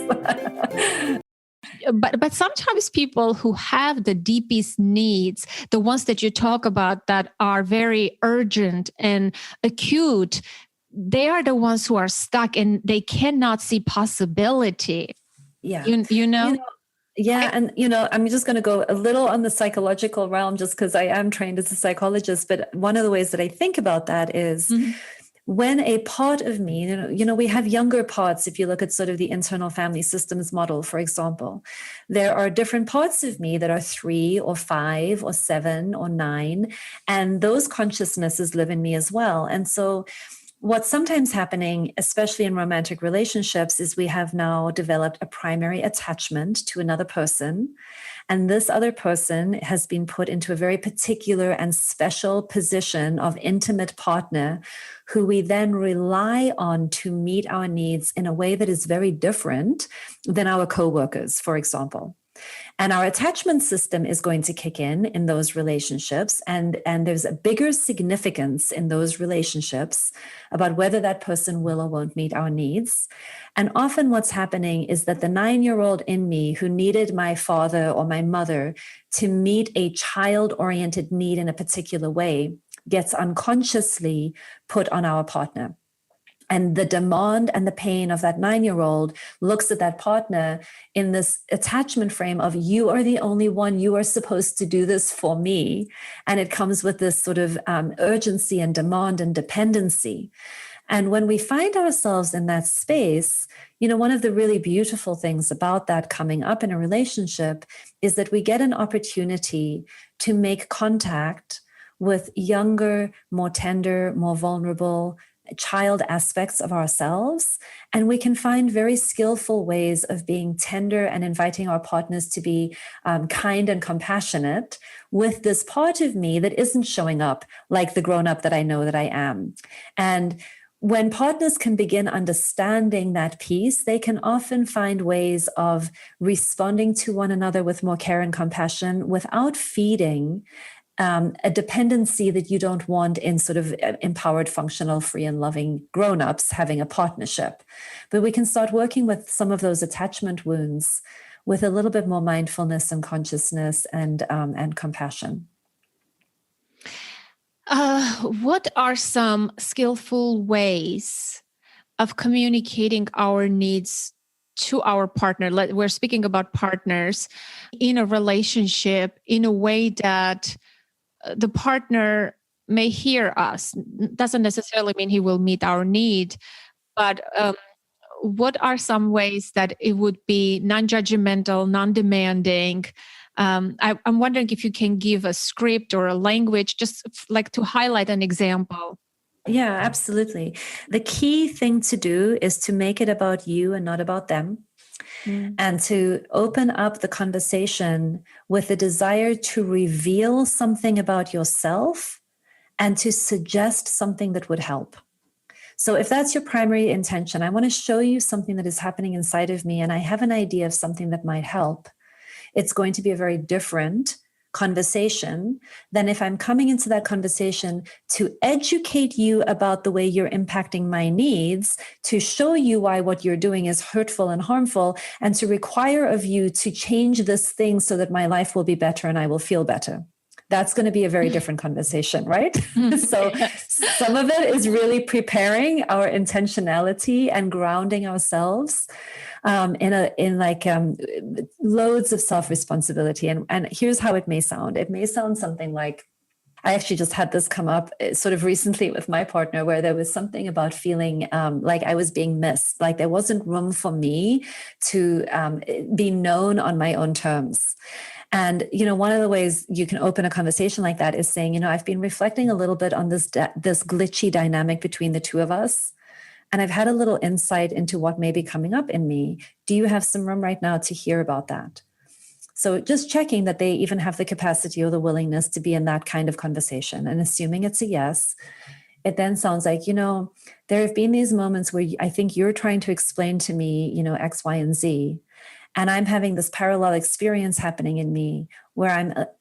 [SPEAKER 1] But sometimes people who have the deepest needs, the ones that you talk about that are very urgent and acute, they are the ones who are stuck and they cannot see possibility.
[SPEAKER 2] Yeah.
[SPEAKER 1] You know?
[SPEAKER 2] Yeah. And, I'm just going to go a little on the psychological realm just because I am trained as a psychologist. But one of the ways that I think about that is when a part of me, we have younger parts. If you look at sort of the internal family systems model, for example, there are different parts of me that are 3 or 5 or 7 or 9. And those consciousnesses live in me as well. And so what's sometimes happening, especially in romantic relationships, is we have now developed a primary attachment to another person. And this other person has been put into a very particular and special position of intimate partner who we then rely on to meet our needs in a way that is very different than our coworkers, for example. And our attachment system is going to kick in those relationships. And there's a bigger significance in those relationships about whether that person will or won't meet our needs. And often what's happening is that the 9-year-old in me who needed my father or my mother to meet a child-oriented need in a particular way gets unconsciously put on our partner. And the demand and the pain of that 9-year-old looks at that partner in this attachment frame of, you are the only one, you are supposed to do this for me. And it comes with this sort of urgency and demand and dependency. And when we find ourselves in that space, one of the really beautiful things about that coming up in a relationship is that we get an opportunity to make contact with younger, more tender, more vulnerable child aspects of ourselves. And we can find very skillful ways of being tender and inviting our partners to be kind and compassionate with this part of me that isn't showing up like the grown-up that I know that I am. And when partners can begin understanding that piece, they can often find ways of responding to one another with more care and compassion without feeding a dependency that you don't want in sort of empowered, functional, free and loving grown-ups having a partnership. But we can start working with some of those attachment wounds with a little bit more mindfulness and consciousness and compassion.
[SPEAKER 1] What are some skillful ways of communicating our needs to our partner? We're speaking about partners in a relationship in a way that the partner may hear us. Doesn't necessarily mean he will meet our need, but what are some ways that it would be non-judgmental, non-demanding? I'm wondering if you can give a script or a language, just like to highlight an example.
[SPEAKER 2] Yeah, absolutely. The key thing to do is to make it about you and not about them. And to open up the conversation with the desire to reveal something about yourself and to suggest something that would help. So if that's your primary intention, I want to show you something that is happening inside of me, and I have an idea of something that might help. It's going to be a very different conversation than if I'm coming into that conversation to educate you about the way you're impacting my needs, to show you why what you're doing is hurtful and harmful, and to require of you to change this thing so that my life will be better and I will feel better. That's going to be a very different conversation, right? So some of it is really preparing our intentionality and grounding ourselves in loads of self-responsibility. And here's how it may sound. It may sound something like, I actually just had this come up sort of recently with my partner, where there was something about feeling like I was being missed, like there wasn't room for me to be known on my own terms. And, one of the ways you can open a conversation like that is saying, I've been reflecting a little bit on this glitchy dynamic between the two of us. And I've had a little insight into what may be coming up in me. Do you have some room right now to hear about that? So just checking that they even have the capacity or the willingness to be in that kind of conversation, and assuming it's a yes. It then sounds like, there have been these moments where I think you're trying to explain to me, X, Y, and Z. And I'm having this parallel experience happening in me where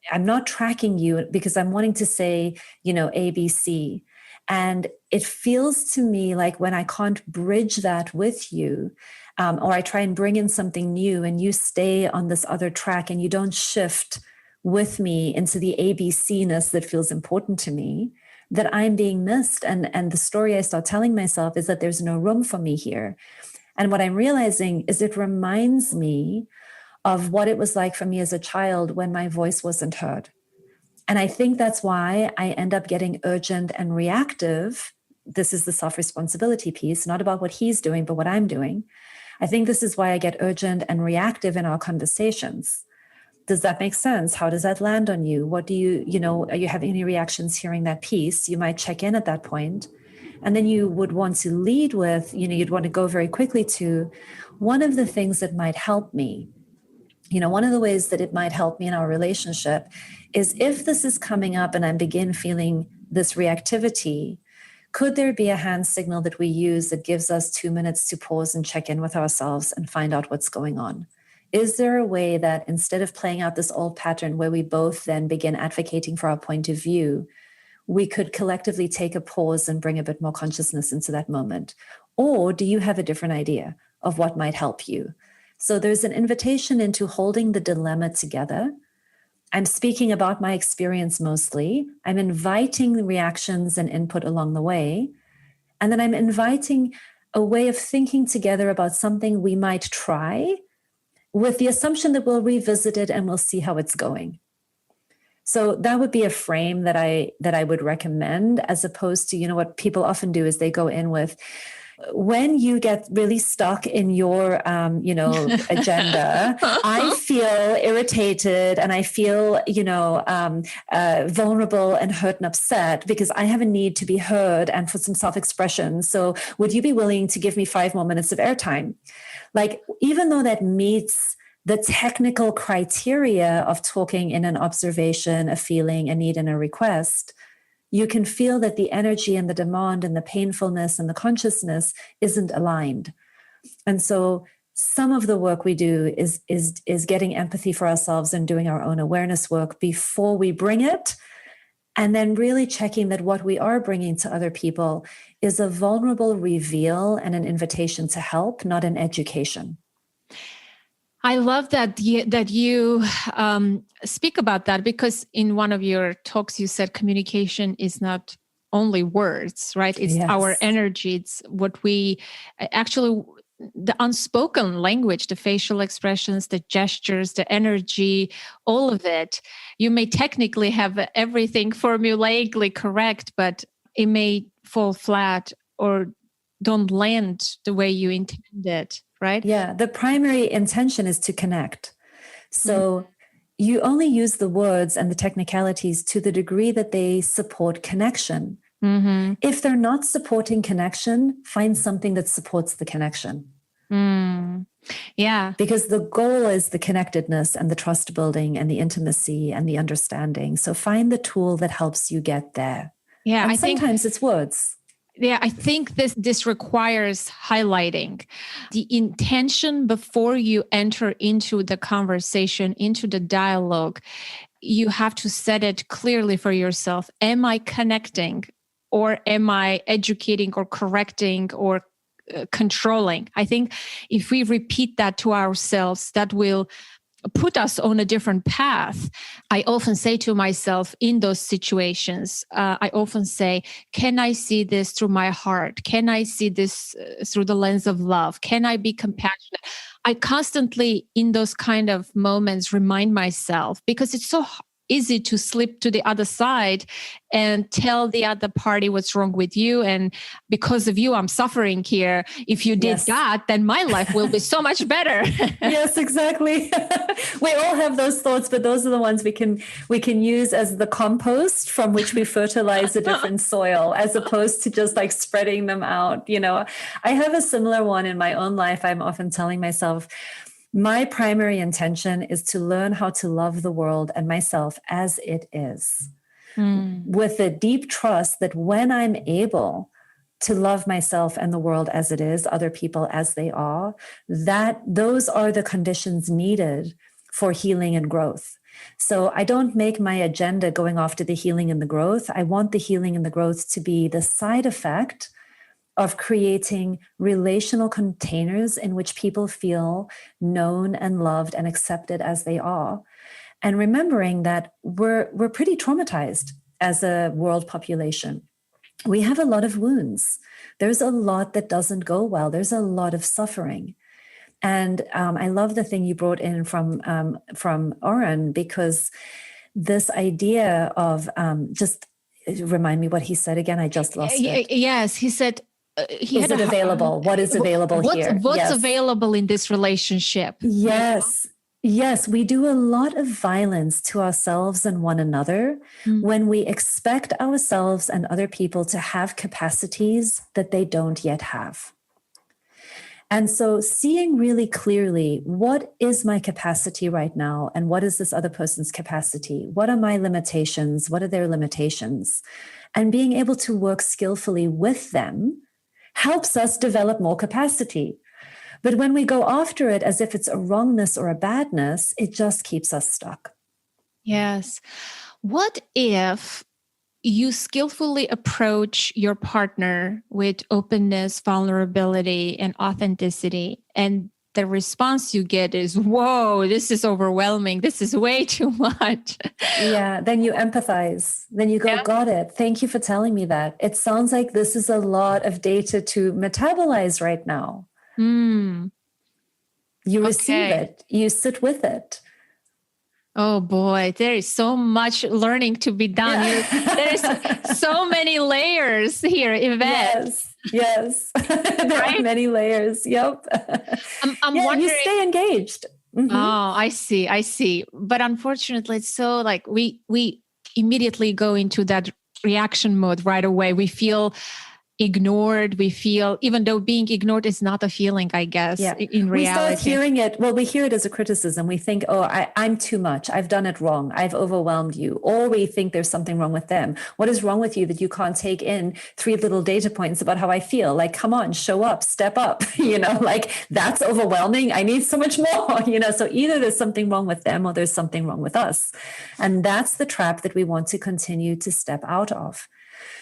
[SPEAKER 2] I'm not tracking you because I'm wanting to say, A, B, C. And it feels to me like when I can't bridge that with you, or I try and bring in something new and you stay on this other track and you don't shift with me into the ABC-ness that feels important to me, that I'm being missed. And the story I start telling myself is that there's no room for me here. And what I'm realizing is it reminds me of what it was like for me as a child when my voice wasn't heard. And I think that's why I end up getting urgent and reactive. This is the self-responsibility piece, not about what he's doing, but what I'm doing. I think this is why I get urgent and reactive in our conversations. Does that make sense? How does that land on you? What do you, are you having any reactions hearing that piece? You might check in at that point. And then you would want to lead with, you'd want to go very quickly to one of the things that might help me. One of the ways that it might help me in our relationship is if this is coming up and I begin feeling this reactivity, could there be a hand signal that we use that gives us 2 minutes to pause and check in with ourselves and find out what's going on? Is there a way that instead of playing out this old pattern where we both then begin advocating for our point of view, we could collectively take a pause and bring a bit more consciousness into that moment? Or do you have a different idea of what might help you? So there's an invitation into holding the dilemma together. I'm speaking about my experience mostly. I'm inviting the reactions and input along the way. And then I'm inviting a way of thinking together about something we might try with the assumption that we'll revisit it and we'll see how it's going. So that would be a frame that I would recommend, as opposed to, what people often do is they go in with, when you get really stuck in your, agenda, I feel irritated and I feel, vulnerable and hurt and upset because I have a need to be heard and for some self-expression. So would you be willing to give me 5 more minutes of airtime? Like, even though that meets the technical criteria of talking in an observation, a feeling, a need, and a request, you can feel that the energy and the demand and the painfulness and the consciousness isn't aligned. And so some of the work we do is getting empathy for ourselves and doing our own awareness work before we bring it. And then really checking that what we are bringing to other people is a vulnerable reveal and an invitation to help, not an education.
[SPEAKER 1] I love that you speak about that, because in one of your talks, you said communication is not only words, right? It's our energy. It's what we actually, the unspoken language, the facial expressions, the gestures, the energy, all of it. You may technically have everything formulaically correct, but it may fall flat or don't land the way you intended. Right?
[SPEAKER 2] Yeah, the primary intention is to connect. So you only use the words and the technicalities to the degree that they support connection,
[SPEAKER 1] Mm-hmm.
[SPEAKER 2] If they're not supporting connection, find something that supports the connection.
[SPEAKER 1] Mm. Yeah.
[SPEAKER 2] Because the goal is the connectedness and the trust building and the intimacy and the understanding. So find the tool that helps you get there.
[SPEAKER 1] Yeah.
[SPEAKER 2] And sometimes it's words.
[SPEAKER 1] Yeah, I think this requires highlighting the intention before you enter into the conversation, into the dialogue. You have to set it clearly for yourself. Am I connecting, or am I educating or correcting or controlling? I think if we repeat that to ourselves, that will put us on a different path. I often say to myself in those situations, I often say, can I see this through my heart? Can I see this through the lens of love? Can I be compassionate? I constantly, in those kind of moments, remind myself, because it's so easy to slip to the other side and tell the other party what's wrong with you. And because of you, I'm suffering here. If you did that, then my life will be so much better.
[SPEAKER 2] Yes, exactly. We all have those thoughts, but those are the ones we can use as the compost from which we fertilize a different soil, as opposed to just like spreading them out. You know, I have a similar one in my own life. I'm often telling myself, my primary intention is to learn how to love the world and myself as it is, with a deep trust that when I'm able to love myself and the world as it is, other people as they are, that those are the conditions needed for healing and growth. So I don't make my agenda going after the healing and the growth. I want the healing and the growth to be the side effect of creating relational containers in which people feel known and loved and accepted as they are. And remembering that we're pretty traumatized as a world population. We have a lot of wounds. There's a lot that doesn't go well. There's a lot of suffering. And I love the thing you brought in from Oren, because this idea of just remind me what he said again. I just lost it.
[SPEAKER 1] Yes, he said,
[SPEAKER 2] is it available? What is available here?
[SPEAKER 1] What's available in this relationship?
[SPEAKER 2] Yes. Yes, we do a lot of violence to ourselves and one another when we expect ourselves and other people to have capacities that they don't yet have. And so seeing really clearly, what is my capacity right now? And what is this other person's capacity? What are my limitations? What are their limitations? And being able to work skillfully with them helps us develop more capacity. But when we go after it as if it's a wrongness or a badness, it just keeps us stuck.
[SPEAKER 1] Yes. What if you skillfully approach your partner with openness, vulnerability, and authenticity, and the response you get is, whoa, this is overwhelming. This is way too much.
[SPEAKER 2] Yeah. Then you empathize. Then you go, got it. Thank you for telling me that. It sounds like this is a lot of data to metabolize right now. You receive it. You sit with it.
[SPEAKER 1] Oh boy, there is so much learning to be done. Yeah. There's so many layers here, Yvette.
[SPEAKER 2] Yes. There are many layers. Yep.
[SPEAKER 1] I'm wondering.
[SPEAKER 2] You stay engaged.
[SPEAKER 1] Oh, I see. But unfortunately, it's so like we immediately go into that reaction mode right away. We feel ignored. We feel, even though being ignored is not a feeling, I guess, in reality.
[SPEAKER 2] We start hearing it. Well, we hear it as a criticism. We think, oh, I'm too much. I've done it wrong. I've overwhelmed you. Or we think there's something wrong with them. What is wrong with you that you can't take in 3 little data points about how I feel? Like, come on, show up, step up. Like that's overwhelming. I need so much more, So either there's something wrong with them or there's something wrong with us. And that's the trap that we want to continue to step out of.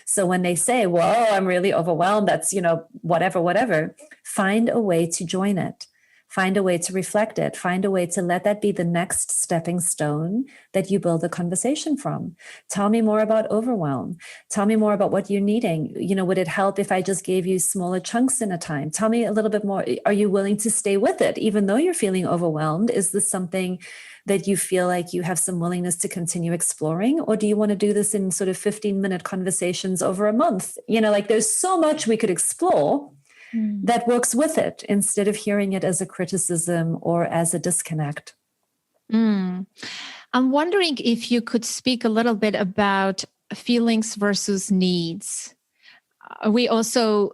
[SPEAKER 2] So when they say, well, I'm really overwhelmed, that's, whatever, find a way to join it. Find a way to reflect it. Find a way to let that be the next stepping stone that you build a conversation from. Tell me more about overwhelm. Tell me more about what you're needing. Would it help if I just gave you smaller chunks in a time? Tell me a little bit more. Are you willing to stay with it? Even though you're feeling overwhelmed, is this something that you feel like you have some willingness to continue exploring? Or do you want to do this in sort of 15-minute conversations over a month? There's so much we could explore that works with it instead of hearing it as a criticism or as a disconnect.
[SPEAKER 1] I'm wondering if you could speak a little bit about feelings versus needs. We also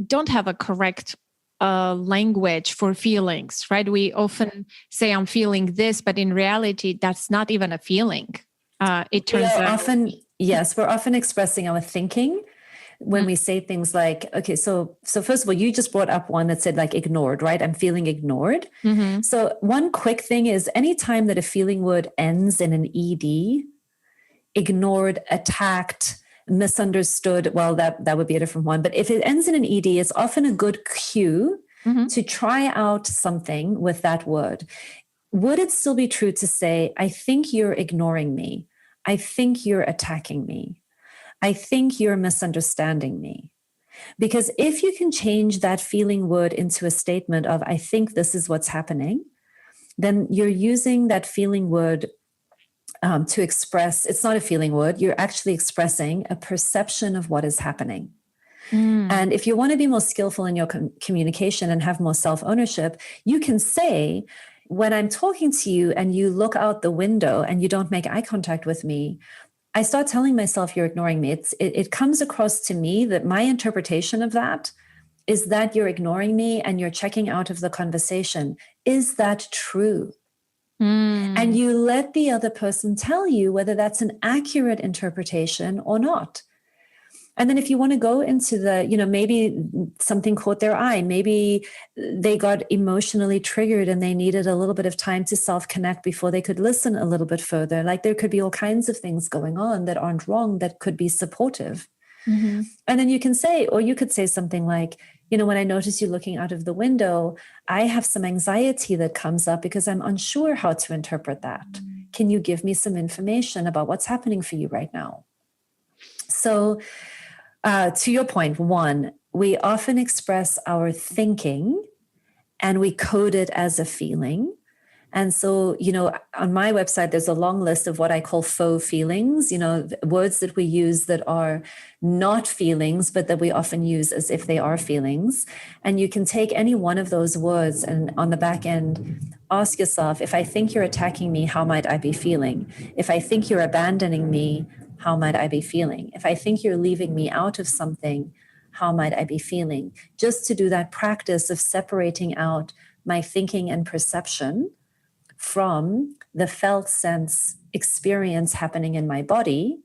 [SPEAKER 1] don't have a correct language for feelings, right? We often say, I'm feeling this, but in reality, that's not even a feeling. It turns out.
[SPEAKER 2] We're often expressing our thinking when we say things like, okay, so first of all, you just brought up one that said like ignored, right? I'm feeling ignored.
[SPEAKER 1] Mm-hmm.
[SPEAKER 2] So one quick thing is anytime that a feeling word ends in an ED, ignored, attacked, misunderstood, well, that would be a different one. But if it ends in an ED, it's often a good cue to try out something with that word. Would it still be true to say, I think you're ignoring me? I think you're attacking me. I think you're misunderstanding me. Because if you can change that feeling word into a statement of, I think this is what's happening, then you're using that feeling word to express, it's not a feeling word, you're actually expressing a perception of what is happening. And if you want to be more skillful in your communication and have more self-ownership, you can say, when I'm talking to you and you look out the window and you don't make eye contact with me, I start telling myself you're ignoring me. It comes across to me that my interpretation of that is that you're ignoring me and you're checking out of the conversation. Is that true? And you let the other person tell you whether that's an accurate interpretation or not. And then if you want to go into the, maybe something caught their eye, maybe they got emotionally triggered and they needed a little bit of time to self-connect before they could listen a little bit further. Like there could be all kinds of things going on that aren't wrong, that could be supportive. And then you can say, or you could say something like, when I notice you looking out of the window, I have some anxiety that comes up because I'm unsure how to interpret that. Can you give me some information about what's happening for you right now? So, to your point, one, we often express our thinking and we code it as a feeling. And so, on my website, there's a long list of what I call faux feelings, words that we use that are not feelings, but that we often use as if they are feelings. And you can take any one of those words and on the back end, ask yourself, if I think you're attacking me, how might I be feeling? If I think you're abandoning me, how might I be feeling? If I think you're leaving me out of something, how might I be feeling? Just to do that practice of separating out my thinking and perception from the felt sense experience happening in my body.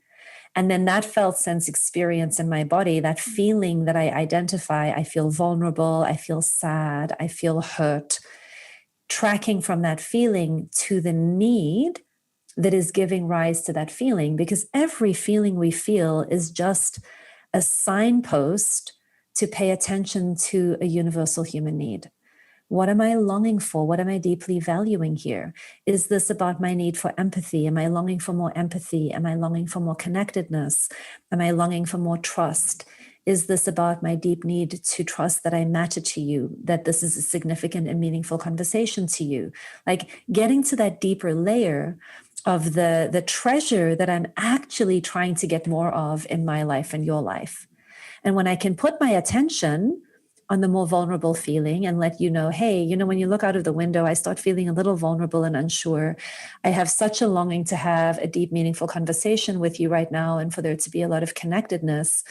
[SPEAKER 2] And then that felt sense experience in my body, that feeling that I identify, I feel vulnerable, I feel sad, I feel hurt, tracking from that feeling to the need that is giving rise to that feeling, because every feeling we feel is just a signpost to pay attention to a universal human need. What am I longing for? What am I deeply valuing here? Is this about my need for empathy? Am I longing for more empathy? Am I longing for more connectedness? Am I longing for more trust? Is this about my deep need to trust that I matter to you, that this is a significant and meaningful conversation to you? Like getting to that deeper layer of the treasure that I'm actually trying to get more of in my life and your life. And when I can put my attention on the more vulnerable feeling and let you know, hey, when you look out of the window, I start feeling a little vulnerable and unsure. I have such a longing to have a deep, meaningful conversation with you right now and for there to be a lot of connectedness.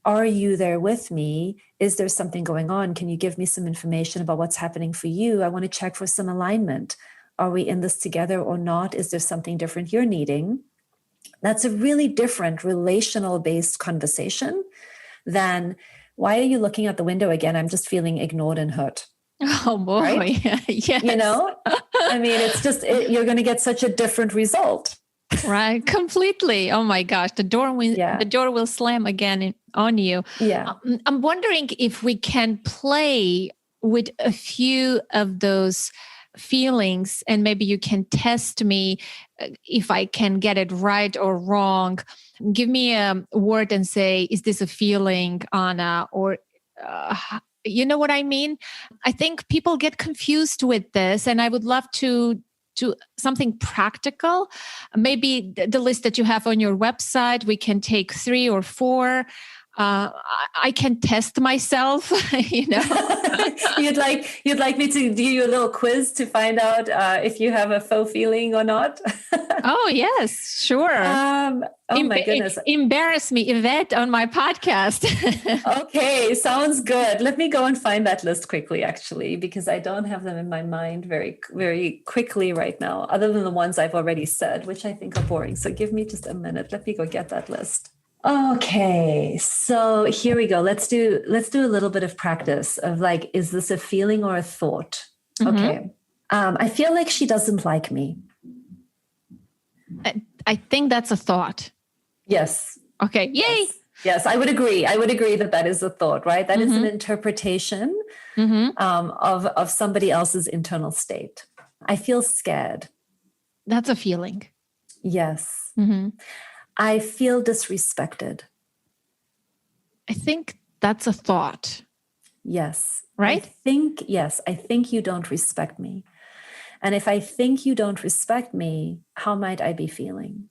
[SPEAKER 2] Are you there with me? Is there something going on? Can you give me some information about what's happening for you? I want to check for some alignment. Are we in this together or not? Is there something different you're needing? That's a really different relational-based conversation than, why are you looking out the window again? I'm just feeling ignored and hurt.
[SPEAKER 1] Oh boy,
[SPEAKER 2] right?
[SPEAKER 1] Yes.
[SPEAKER 2] I mean, it's just, you're going to get such a different result.
[SPEAKER 1] Right, completely. Oh my gosh, the door will slam again on you.
[SPEAKER 2] Yeah.
[SPEAKER 1] I'm wondering if we can play with a few of those feelings, and maybe you can test me if I can get it right or wrong. Give me a word and say, is this a feeling, Anna? Or you know what I mean? I think people get confused with this, and I would love to do something practical. Maybe the list that you have on your website, we can take 3 or 4 I can test myself,
[SPEAKER 2] You'd like me to do you a little quiz to find out if you have a faux feeling or not?
[SPEAKER 1] Oh, yes, sure.
[SPEAKER 2] Oh my goodness.
[SPEAKER 1] Embarrass me, Yvette, on my podcast.
[SPEAKER 2] Okay, sounds good. Let me go and find that list quickly, actually, because I don't have them in my mind very, very quickly right now, other than the ones I've already said, which I think are boring. So give me just a minute. Let me go get that list. Okay, so here we go. Let's do a little bit of practice of like, is this a feeling or a thought?
[SPEAKER 1] Mm-hmm.
[SPEAKER 2] Okay. I feel like she doesn't like me.
[SPEAKER 1] I think that's a thought.
[SPEAKER 2] Yes.
[SPEAKER 1] Okay. Yay.
[SPEAKER 2] Yes, I would agree. I would agree that is a thought, right? That is an interpretation of somebody else's internal state. I feel scared.
[SPEAKER 1] That's a feeling.
[SPEAKER 2] Yes.
[SPEAKER 1] Mm-hmm.
[SPEAKER 2] I feel disrespected.
[SPEAKER 1] I think that's a thought.
[SPEAKER 2] Yes.
[SPEAKER 1] Right?
[SPEAKER 2] I think you don't respect me. And if I think you don't respect me, how might I be feeling?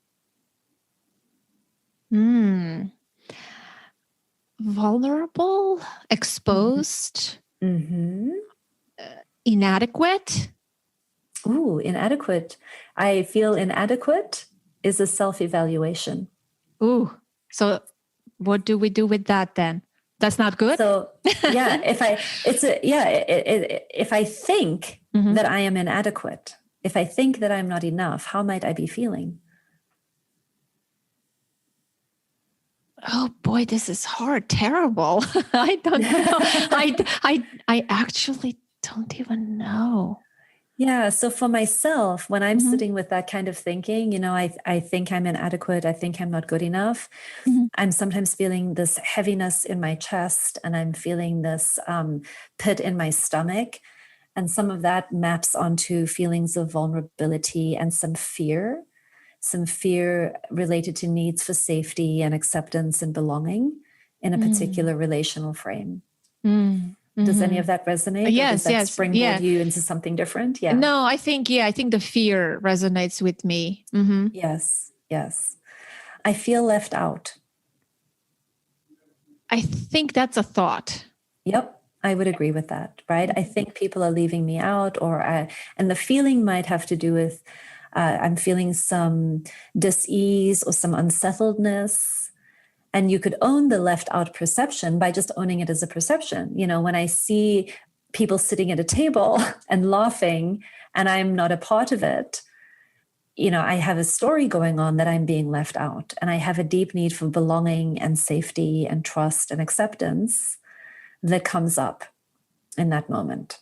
[SPEAKER 1] Vulnerable, exposed, inadequate.
[SPEAKER 2] Ooh, inadequate. I feel inadequate is a self-evaluation.
[SPEAKER 1] Ooh, so what do we do with that then? That's not good.
[SPEAKER 2] So yeah, if I think that I am inadequate, if I think that I'm not enough, how might I be feeling?
[SPEAKER 1] Oh boy, this is hard. Terrible. I don't know. I actually don't even know.
[SPEAKER 2] Yeah. So for myself, when I'm sitting with that kind of thinking, I think I'm inadequate. I think I'm not good enough. I'm sometimes feeling this heaviness in my chest, and I'm feeling this pit in my stomach. And some of that maps onto feelings of vulnerability and some fear related to needs for safety and acceptance and belonging in a particular relational frame. Does any of that resonate?
[SPEAKER 1] Yes,
[SPEAKER 2] or does that springboard you into something different? Yeah.
[SPEAKER 1] No, I think the fear resonates with me.
[SPEAKER 2] Yes. I feel left out.
[SPEAKER 1] I think that's a thought.
[SPEAKER 2] Yep, I would agree with that, right? I think people are leaving me out, and the feeling might have to do with I'm feeling some dis-ease or some unsettledness. And you could own the left out perception by just owning it as a perception. When I see people sitting at a table and laughing and I'm not a part of it, I have a story going on that I'm being left out. And I have a deep need for belonging and safety and trust and acceptance that comes up in that moment.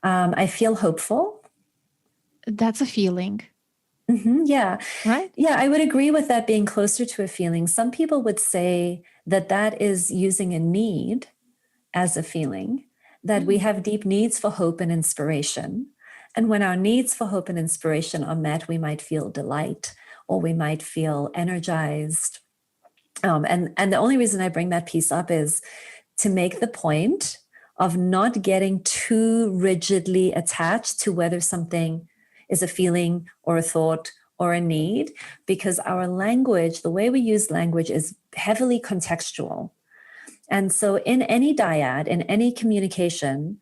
[SPEAKER 2] I feel hopeful.
[SPEAKER 1] That's a feeling.
[SPEAKER 2] Yeah.
[SPEAKER 1] Right?
[SPEAKER 2] Yeah, I would agree with that being closer to a feeling. Some people would say that is using a need as a feeling, that we have deep needs for hope and inspiration. And when our needs for hope and inspiration are met, we might feel delight or we might feel energized. And the only reason I bring that piece up is to make the point of not getting too rigidly attached to whether something is a feeling or a thought or a need, because our language, the way we use language, is heavily contextual. And so in any dyad, in any communication,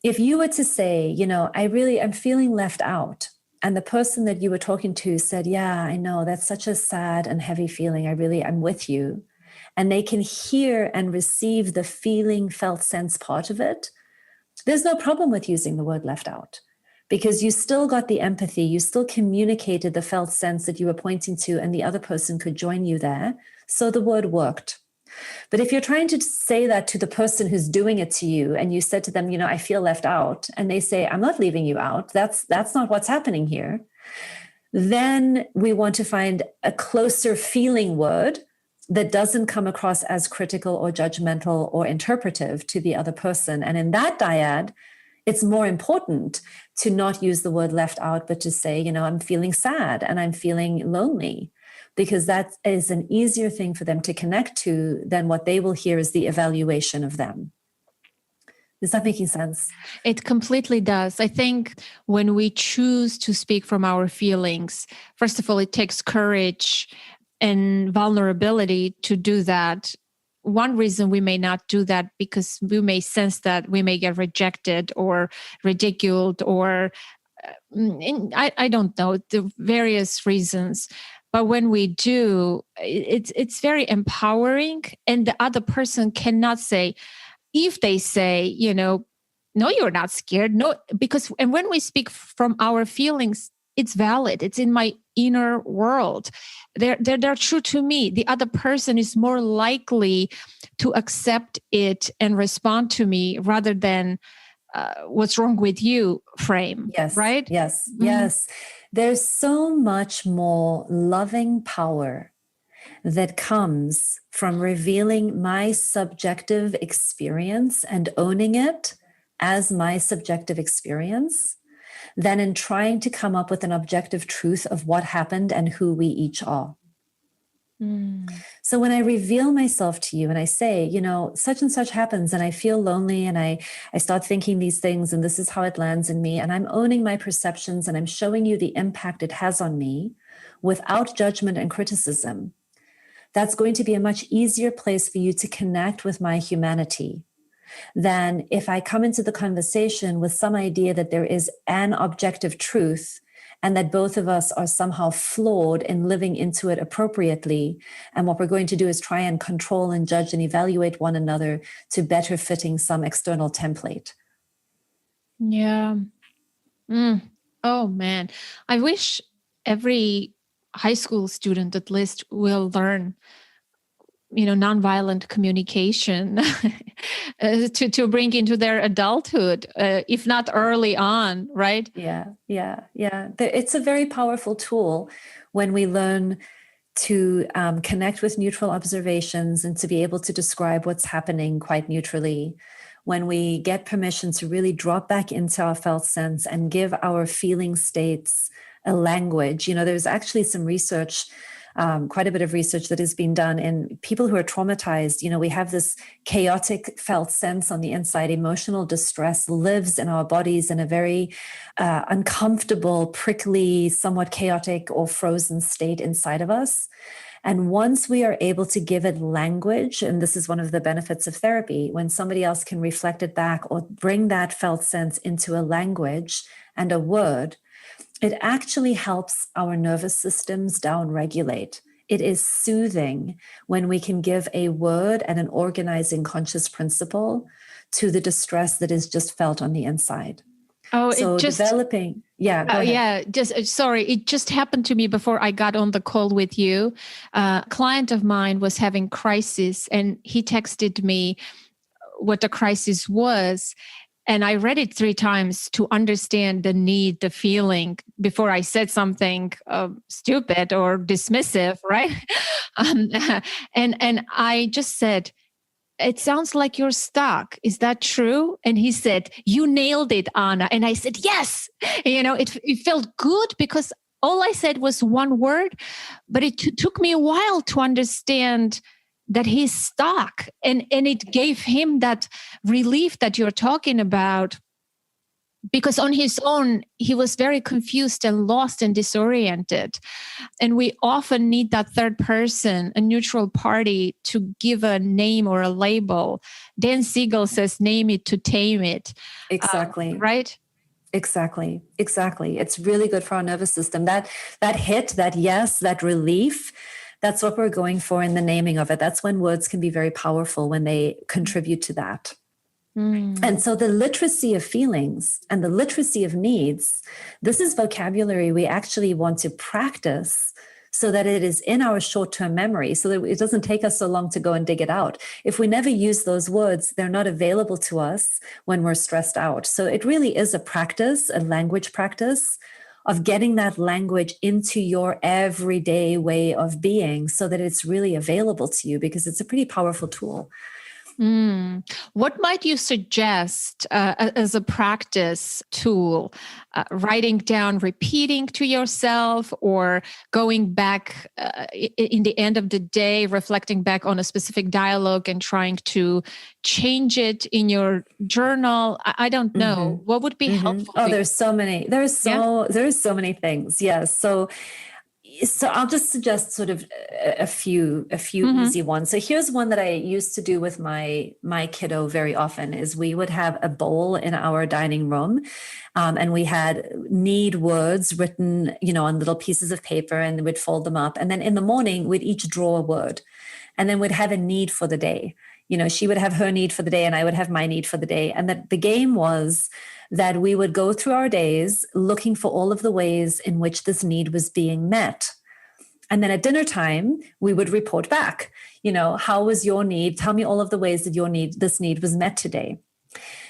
[SPEAKER 2] if you were to say, I'm feeling left out, and the person that you were talking to said, yeah, I know, that's such a sad and heavy feeling. I'm with you. And they can hear and receive the feeling, felt, sense part of it. There's no problem with using the word left out, because you still got the empathy, you still communicated the felt sense that you were pointing to, and the other person could join you there. So the word worked. But if you're trying to say that to the person who's doing it to you, and you said to them, I feel left out, and they say, I'm not leaving you out, that's not what's happening here, then we want to find a closer feeling word that doesn't come across as critical or judgmental or interpretive to the other person. And in that dyad, it's more important to not use the word left out, but to say, I'm feeling sad and I'm feeling lonely, because that is an easier thing for them to connect to than what they will hear as the evaluation of them. Is that making sense?
[SPEAKER 1] It completely does. I think when we choose to speak from our feelings, first of all, it takes courage and vulnerability to do that. One reason we may not do that because we may sense that we may get rejected or ridiculed or I don't know, the various reasons. But when we do, it's very empowering, and the other person cannot say, if they say, no, you're not scared. No, and when we speak from our feelings, it's valid. It's in my inner world. They're true to me. The other person is more likely to accept it and respond to me rather than what's wrong with you frame.
[SPEAKER 2] Yes.
[SPEAKER 1] Right?
[SPEAKER 2] Yes. Mm-hmm. Yes. There's so much more loving power that comes from revealing my subjective experience and owning it as my subjective experience than in trying to come up with an objective truth of what happened and who we each are. So when I reveal myself to you and I say, such and such happens and I feel lonely and I start thinking these things and this is how it lands in me, and I'm owning my perceptions and I'm showing you the impact it has on me without judgment and criticism, that's going to be a much easier place for you to connect with my humanity than if I come into the conversation with some idea that there is an objective truth and that both of us are somehow flawed in living into it appropriately. And what we're going to do is try and control and judge and evaluate one another to better fitting some external template.
[SPEAKER 1] Yeah. Oh, man. I wish every high school student at least will learn nonviolent communication to bring into their adulthood, if not early on, right?
[SPEAKER 2] Yeah. It's a very powerful tool when we learn to connect with neutral observations and to be able to describe what's happening quite neutrally. When we get permission to really drop back into our felt sense and give our feeling states a language. There's actually some research, quite a bit of research that has been done in people who are traumatized. We have this chaotic felt sense on the inside. Emotional distress lives in our bodies in a very uncomfortable, prickly, somewhat chaotic or frozen state inside of us. And once we are able to give it language, and this is one of the benefits of therapy, when somebody else can reflect it back or bring that felt sense into a language and a word, it actually helps our nervous systems downregulate. It is soothing when we can give a word and an organizing conscious principle to the distress that is just felt on the inside.
[SPEAKER 1] Oh,
[SPEAKER 2] so developing. Yeah. Go ahead.
[SPEAKER 1] Sorry. It just happened to me before I got on the call with you. A client of mine was having crisis and he texted me what the crisis was. And I read it 3 times to understand the need, the feeling before I said something stupid or dismissive, right? And I just said, it sounds like you're stuck. Is that true? And he said, you nailed it, Anna. And I said, yes. It felt good because all I said was one word, but it took me a while to understand that he's stuck. And it gave him that relief that you're talking about, because on his own, he was very confused and lost and disoriented. And we often need that third person, a neutral party, to give a name or a label. Dan Siegel says, name it to tame it.
[SPEAKER 2] Exactly.
[SPEAKER 1] Right?
[SPEAKER 2] Exactly. It's really good for our nervous system. That hit, that yes, that relief, that's what we're going for in the naming of it. That's when words can be very powerful, when they contribute to that. And so the literacy of feelings and the literacy of needs, this is vocabulary we actually want to practice so that it is in our short-term memory, so that it doesn't take us so long to go and dig it out. If we never use those words, they're not available to us when we're stressed out. So it really is a practice, a language practice of getting that language into your everyday way of being so that it's really available to you, because it's a pretty powerful tool.
[SPEAKER 1] What might you suggest as a practice tool? Writing down, repeating to yourself, or going back in the end of the day, reflecting back on a specific dialogue and trying to change it in your journal? I don't know. What would be helpful?
[SPEAKER 2] Oh, there's so many. There's so many things. Yes. So So I'll just suggest sort of a few easy ones. So here's one that I used to do with my kiddo very often is we would have a bowl in our dining room, and we had need words written, on little pieces of paper, and we'd fold them up. And then in the morning, we'd each draw a word, and then we'd have a need for the day. She would have her need for the day and I would have my need for the day. And that the game was that we would go through our days looking for all of the ways in which this need was being met. And then at dinner time, we would report back, how was your need? Tell me all of the ways that this need was met today.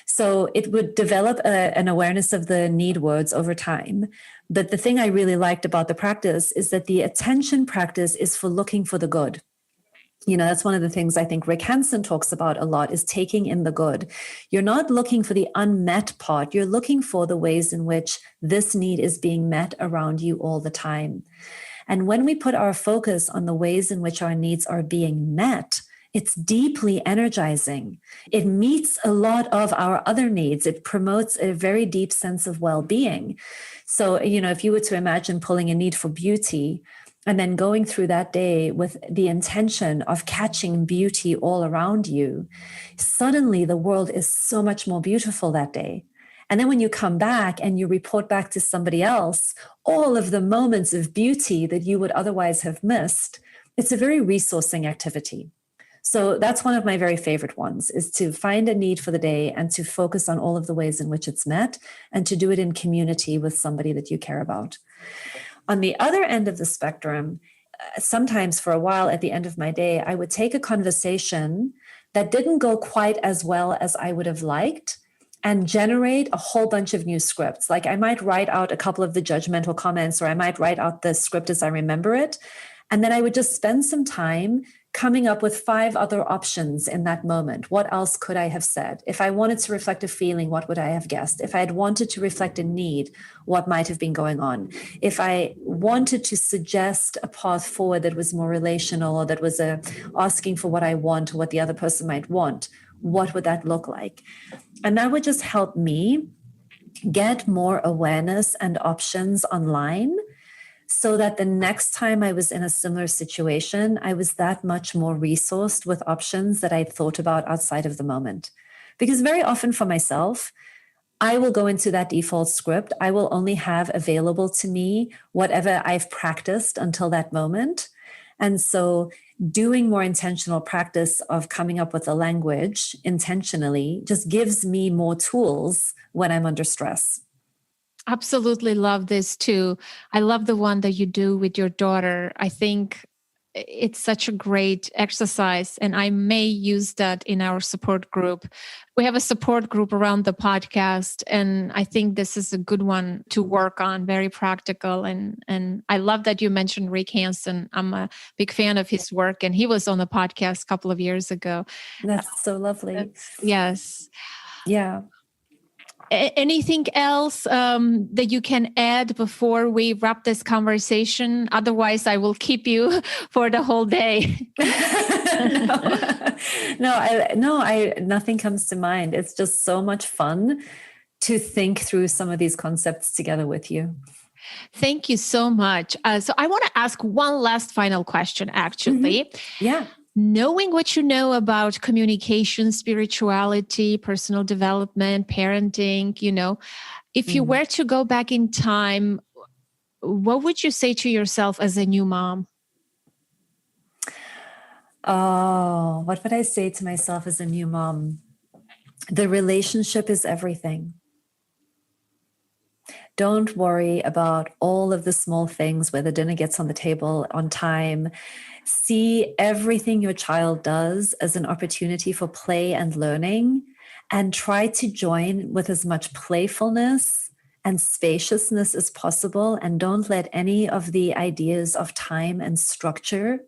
[SPEAKER 2] So it would develop an awareness of the need words over time. But the thing I really liked about the practice is that the attention practice is for looking for the good. That's one of the things I think Rick Hansen talks about a lot is taking in the good. You're not looking for the unmet part. You're looking for the ways in which this need is being met around you all the time. And when we put our focus on the ways in which our needs are being met, it's deeply energizing. It meets a lot of our other needs. It promotes a very deep sense of well-being. So, if you were to imagine pulling a need for beauty, and then going through that day with the intention of catching beauty all around you, suddenly the world is so much more beautiful that day. And then when you come back and you report back to somebody else, all of the moments of beauty that you would otherwise have missed, it's a very resourcing activity. So that's one of my very favorite ones, is to find a need for the day and to focus on all of the ways in which it's met and to do it in community with somebody that you care about. On the other end of the spectrum, sometimes for a while at the end of my day, I would take a conversation that didn't go quite as well as I would have liked and generate a whole bunch of new scripts. Like I might write out a couple of the judgmental comments, or I might write out the script as I remember it. And then I would just spend some time coming up with 5 other options in that moment. What else could I have said? If I wanted to reflect a feeling, what would I have guessed? If I had wanted to reflect a need, what might have been going on? If I wanted to suggest a path forward that was more relational, or that was asking for what I want or what the other person might want, what would that look like? And that would just help me get more awareness and options online, so that the next time I was in a similar situation, I was that much more resourced with options that I'd thought about outside of the moment. Because very often for myself, I will go into that default script. I will only have available to me whatever I've practiced until that moment. And so doing more intentional practice of coming up with a language intentionally just gives me more tools when I'm under stress.
[SPEAKER 1] Absolutely love this too. I love the one that you do with your daughter. I think it's such a great exercise, and I may use that in our support group. We have a support group around the podcast, and I think this is a good one to work on, very practical. And I love that you mentioned Rick Hansen. I'm a big fan of his work, and he was on the podcast a couple of years ago.
[SPEAKER 2] That's so lovely.
[SPEAKER 1] Yes.
[SPEAKER 2] Yeah.
[SPEAKER 1] Anything else that you can add before we wrap this conversation? Otherwise, I will keep you for the whole day.
[SPEAKER 2] Nothing comes to mind. It's just so much fun to think through some of these concepts together with you.
[SPEAKER 1] Thank you so much. So I want to ask one last final question, actually.
[SPEAKER 2] Mm-hmm. Yeah.
[SPEAKER 1] Knowing what you know about communication, spirituality, personal development, parenting, if you were to go back in time, what would you say to yourself as a new mom?
[SPEAKER 2] Oh, what would I say to myself as a new mom? The relationship is everything. Don't worry about all of the small things, whether dinner gets on the table on time. See everything your child does as an opportunity for play and learning, and try to join with as much playfulness and spaciousness as possible. And don't let any of the ideas of time and structure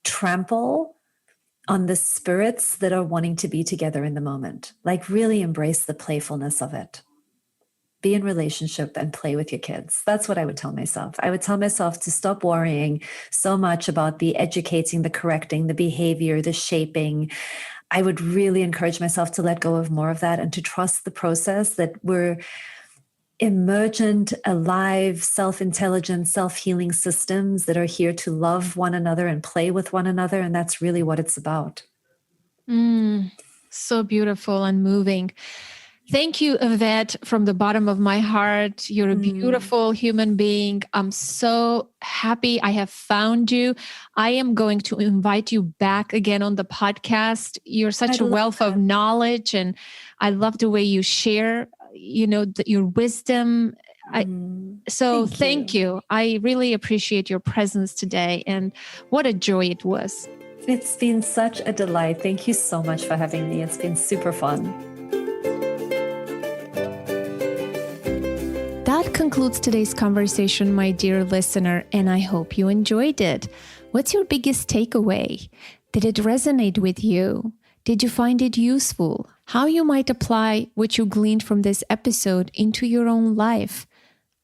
[SPEAKER 2] trample on the spirits that are wanting to be together in the moment. Like, really embrace the playfulness of it. Be in relationship and play with your kids. That's what I would tell myself. I would tell myself to stop worrying so much about the educating, the correcting, the behavior, the shaping. I would really encourage myself to let go of more of that and to trust the process, that emergent, alive, self-intelligent, self-healing systems that are here to love one another and play with one another. And that's really what it's about.
[SPEAKER 1] So beautiful and moving. Thank you, Yvette, from the bottom of my heart. You're a beautiful human being. I'm so happy I have found you. I am going to invite you back again on the podcast. You're such a wealth of knowledge, and I love the way you share, your wisdom. Thank you. I really appreciate your presence today, and what a joy it was.
[SPEAKER 2] It's been such a delight. Thank you so much for having me. It's been super fun.
[SPEAKER 1] That concludes today's conversation, my dear listener, and I hope you enjoyed it. What's your biggest takeaway? Did it resonate with you? Did you find it useful? How you might apply what you gleaned from this episode into your own life?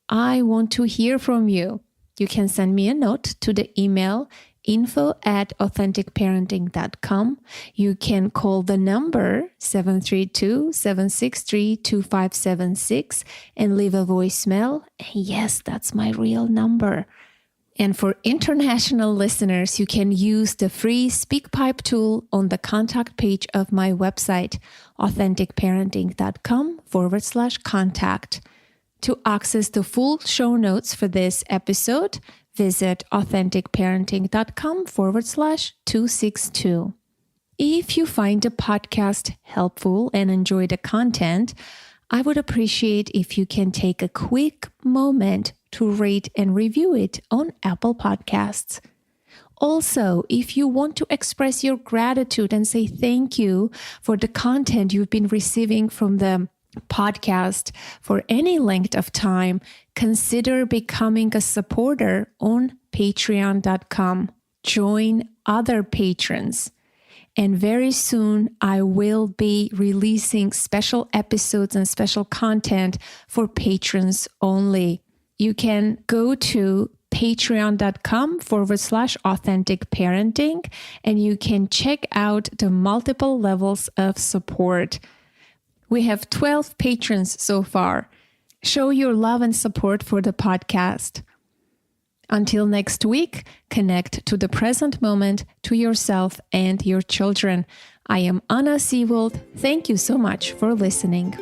[SPEAKER 1] I want to hear from you. You can send me a note to the email info@authenticparenting.com. You can call the number 732-763-2576 and leave a voicemail. And yes, that's my real number. And for international listeners, you can use the free SpeakPipe tool on the contact page of my website, authenticparenting.com/contact. To access the full show notes for this episode, visit authenticparenting.com/262. If you find the podcast helpful and enjoy the content, I would appreciate if you can take a quick moment to rate and review it on Apple Podcasts. Also, if you want to express your gratitude and say thank you for the content you've been receiving from the podcast for any length of time, consider becoming a supporter on patreon.com. Join other patrons. And very soon, I will be releasing special episodes and special content for patrons only. You can go to patreon.com/authentic parenting, and you can check out the multiple levels of support. We have 12 patrons so far. Show your love and support for the podcast. Until next week, connect to the present moment, to yourself and your children. I am Anna Seawold. Thank you so much for listening.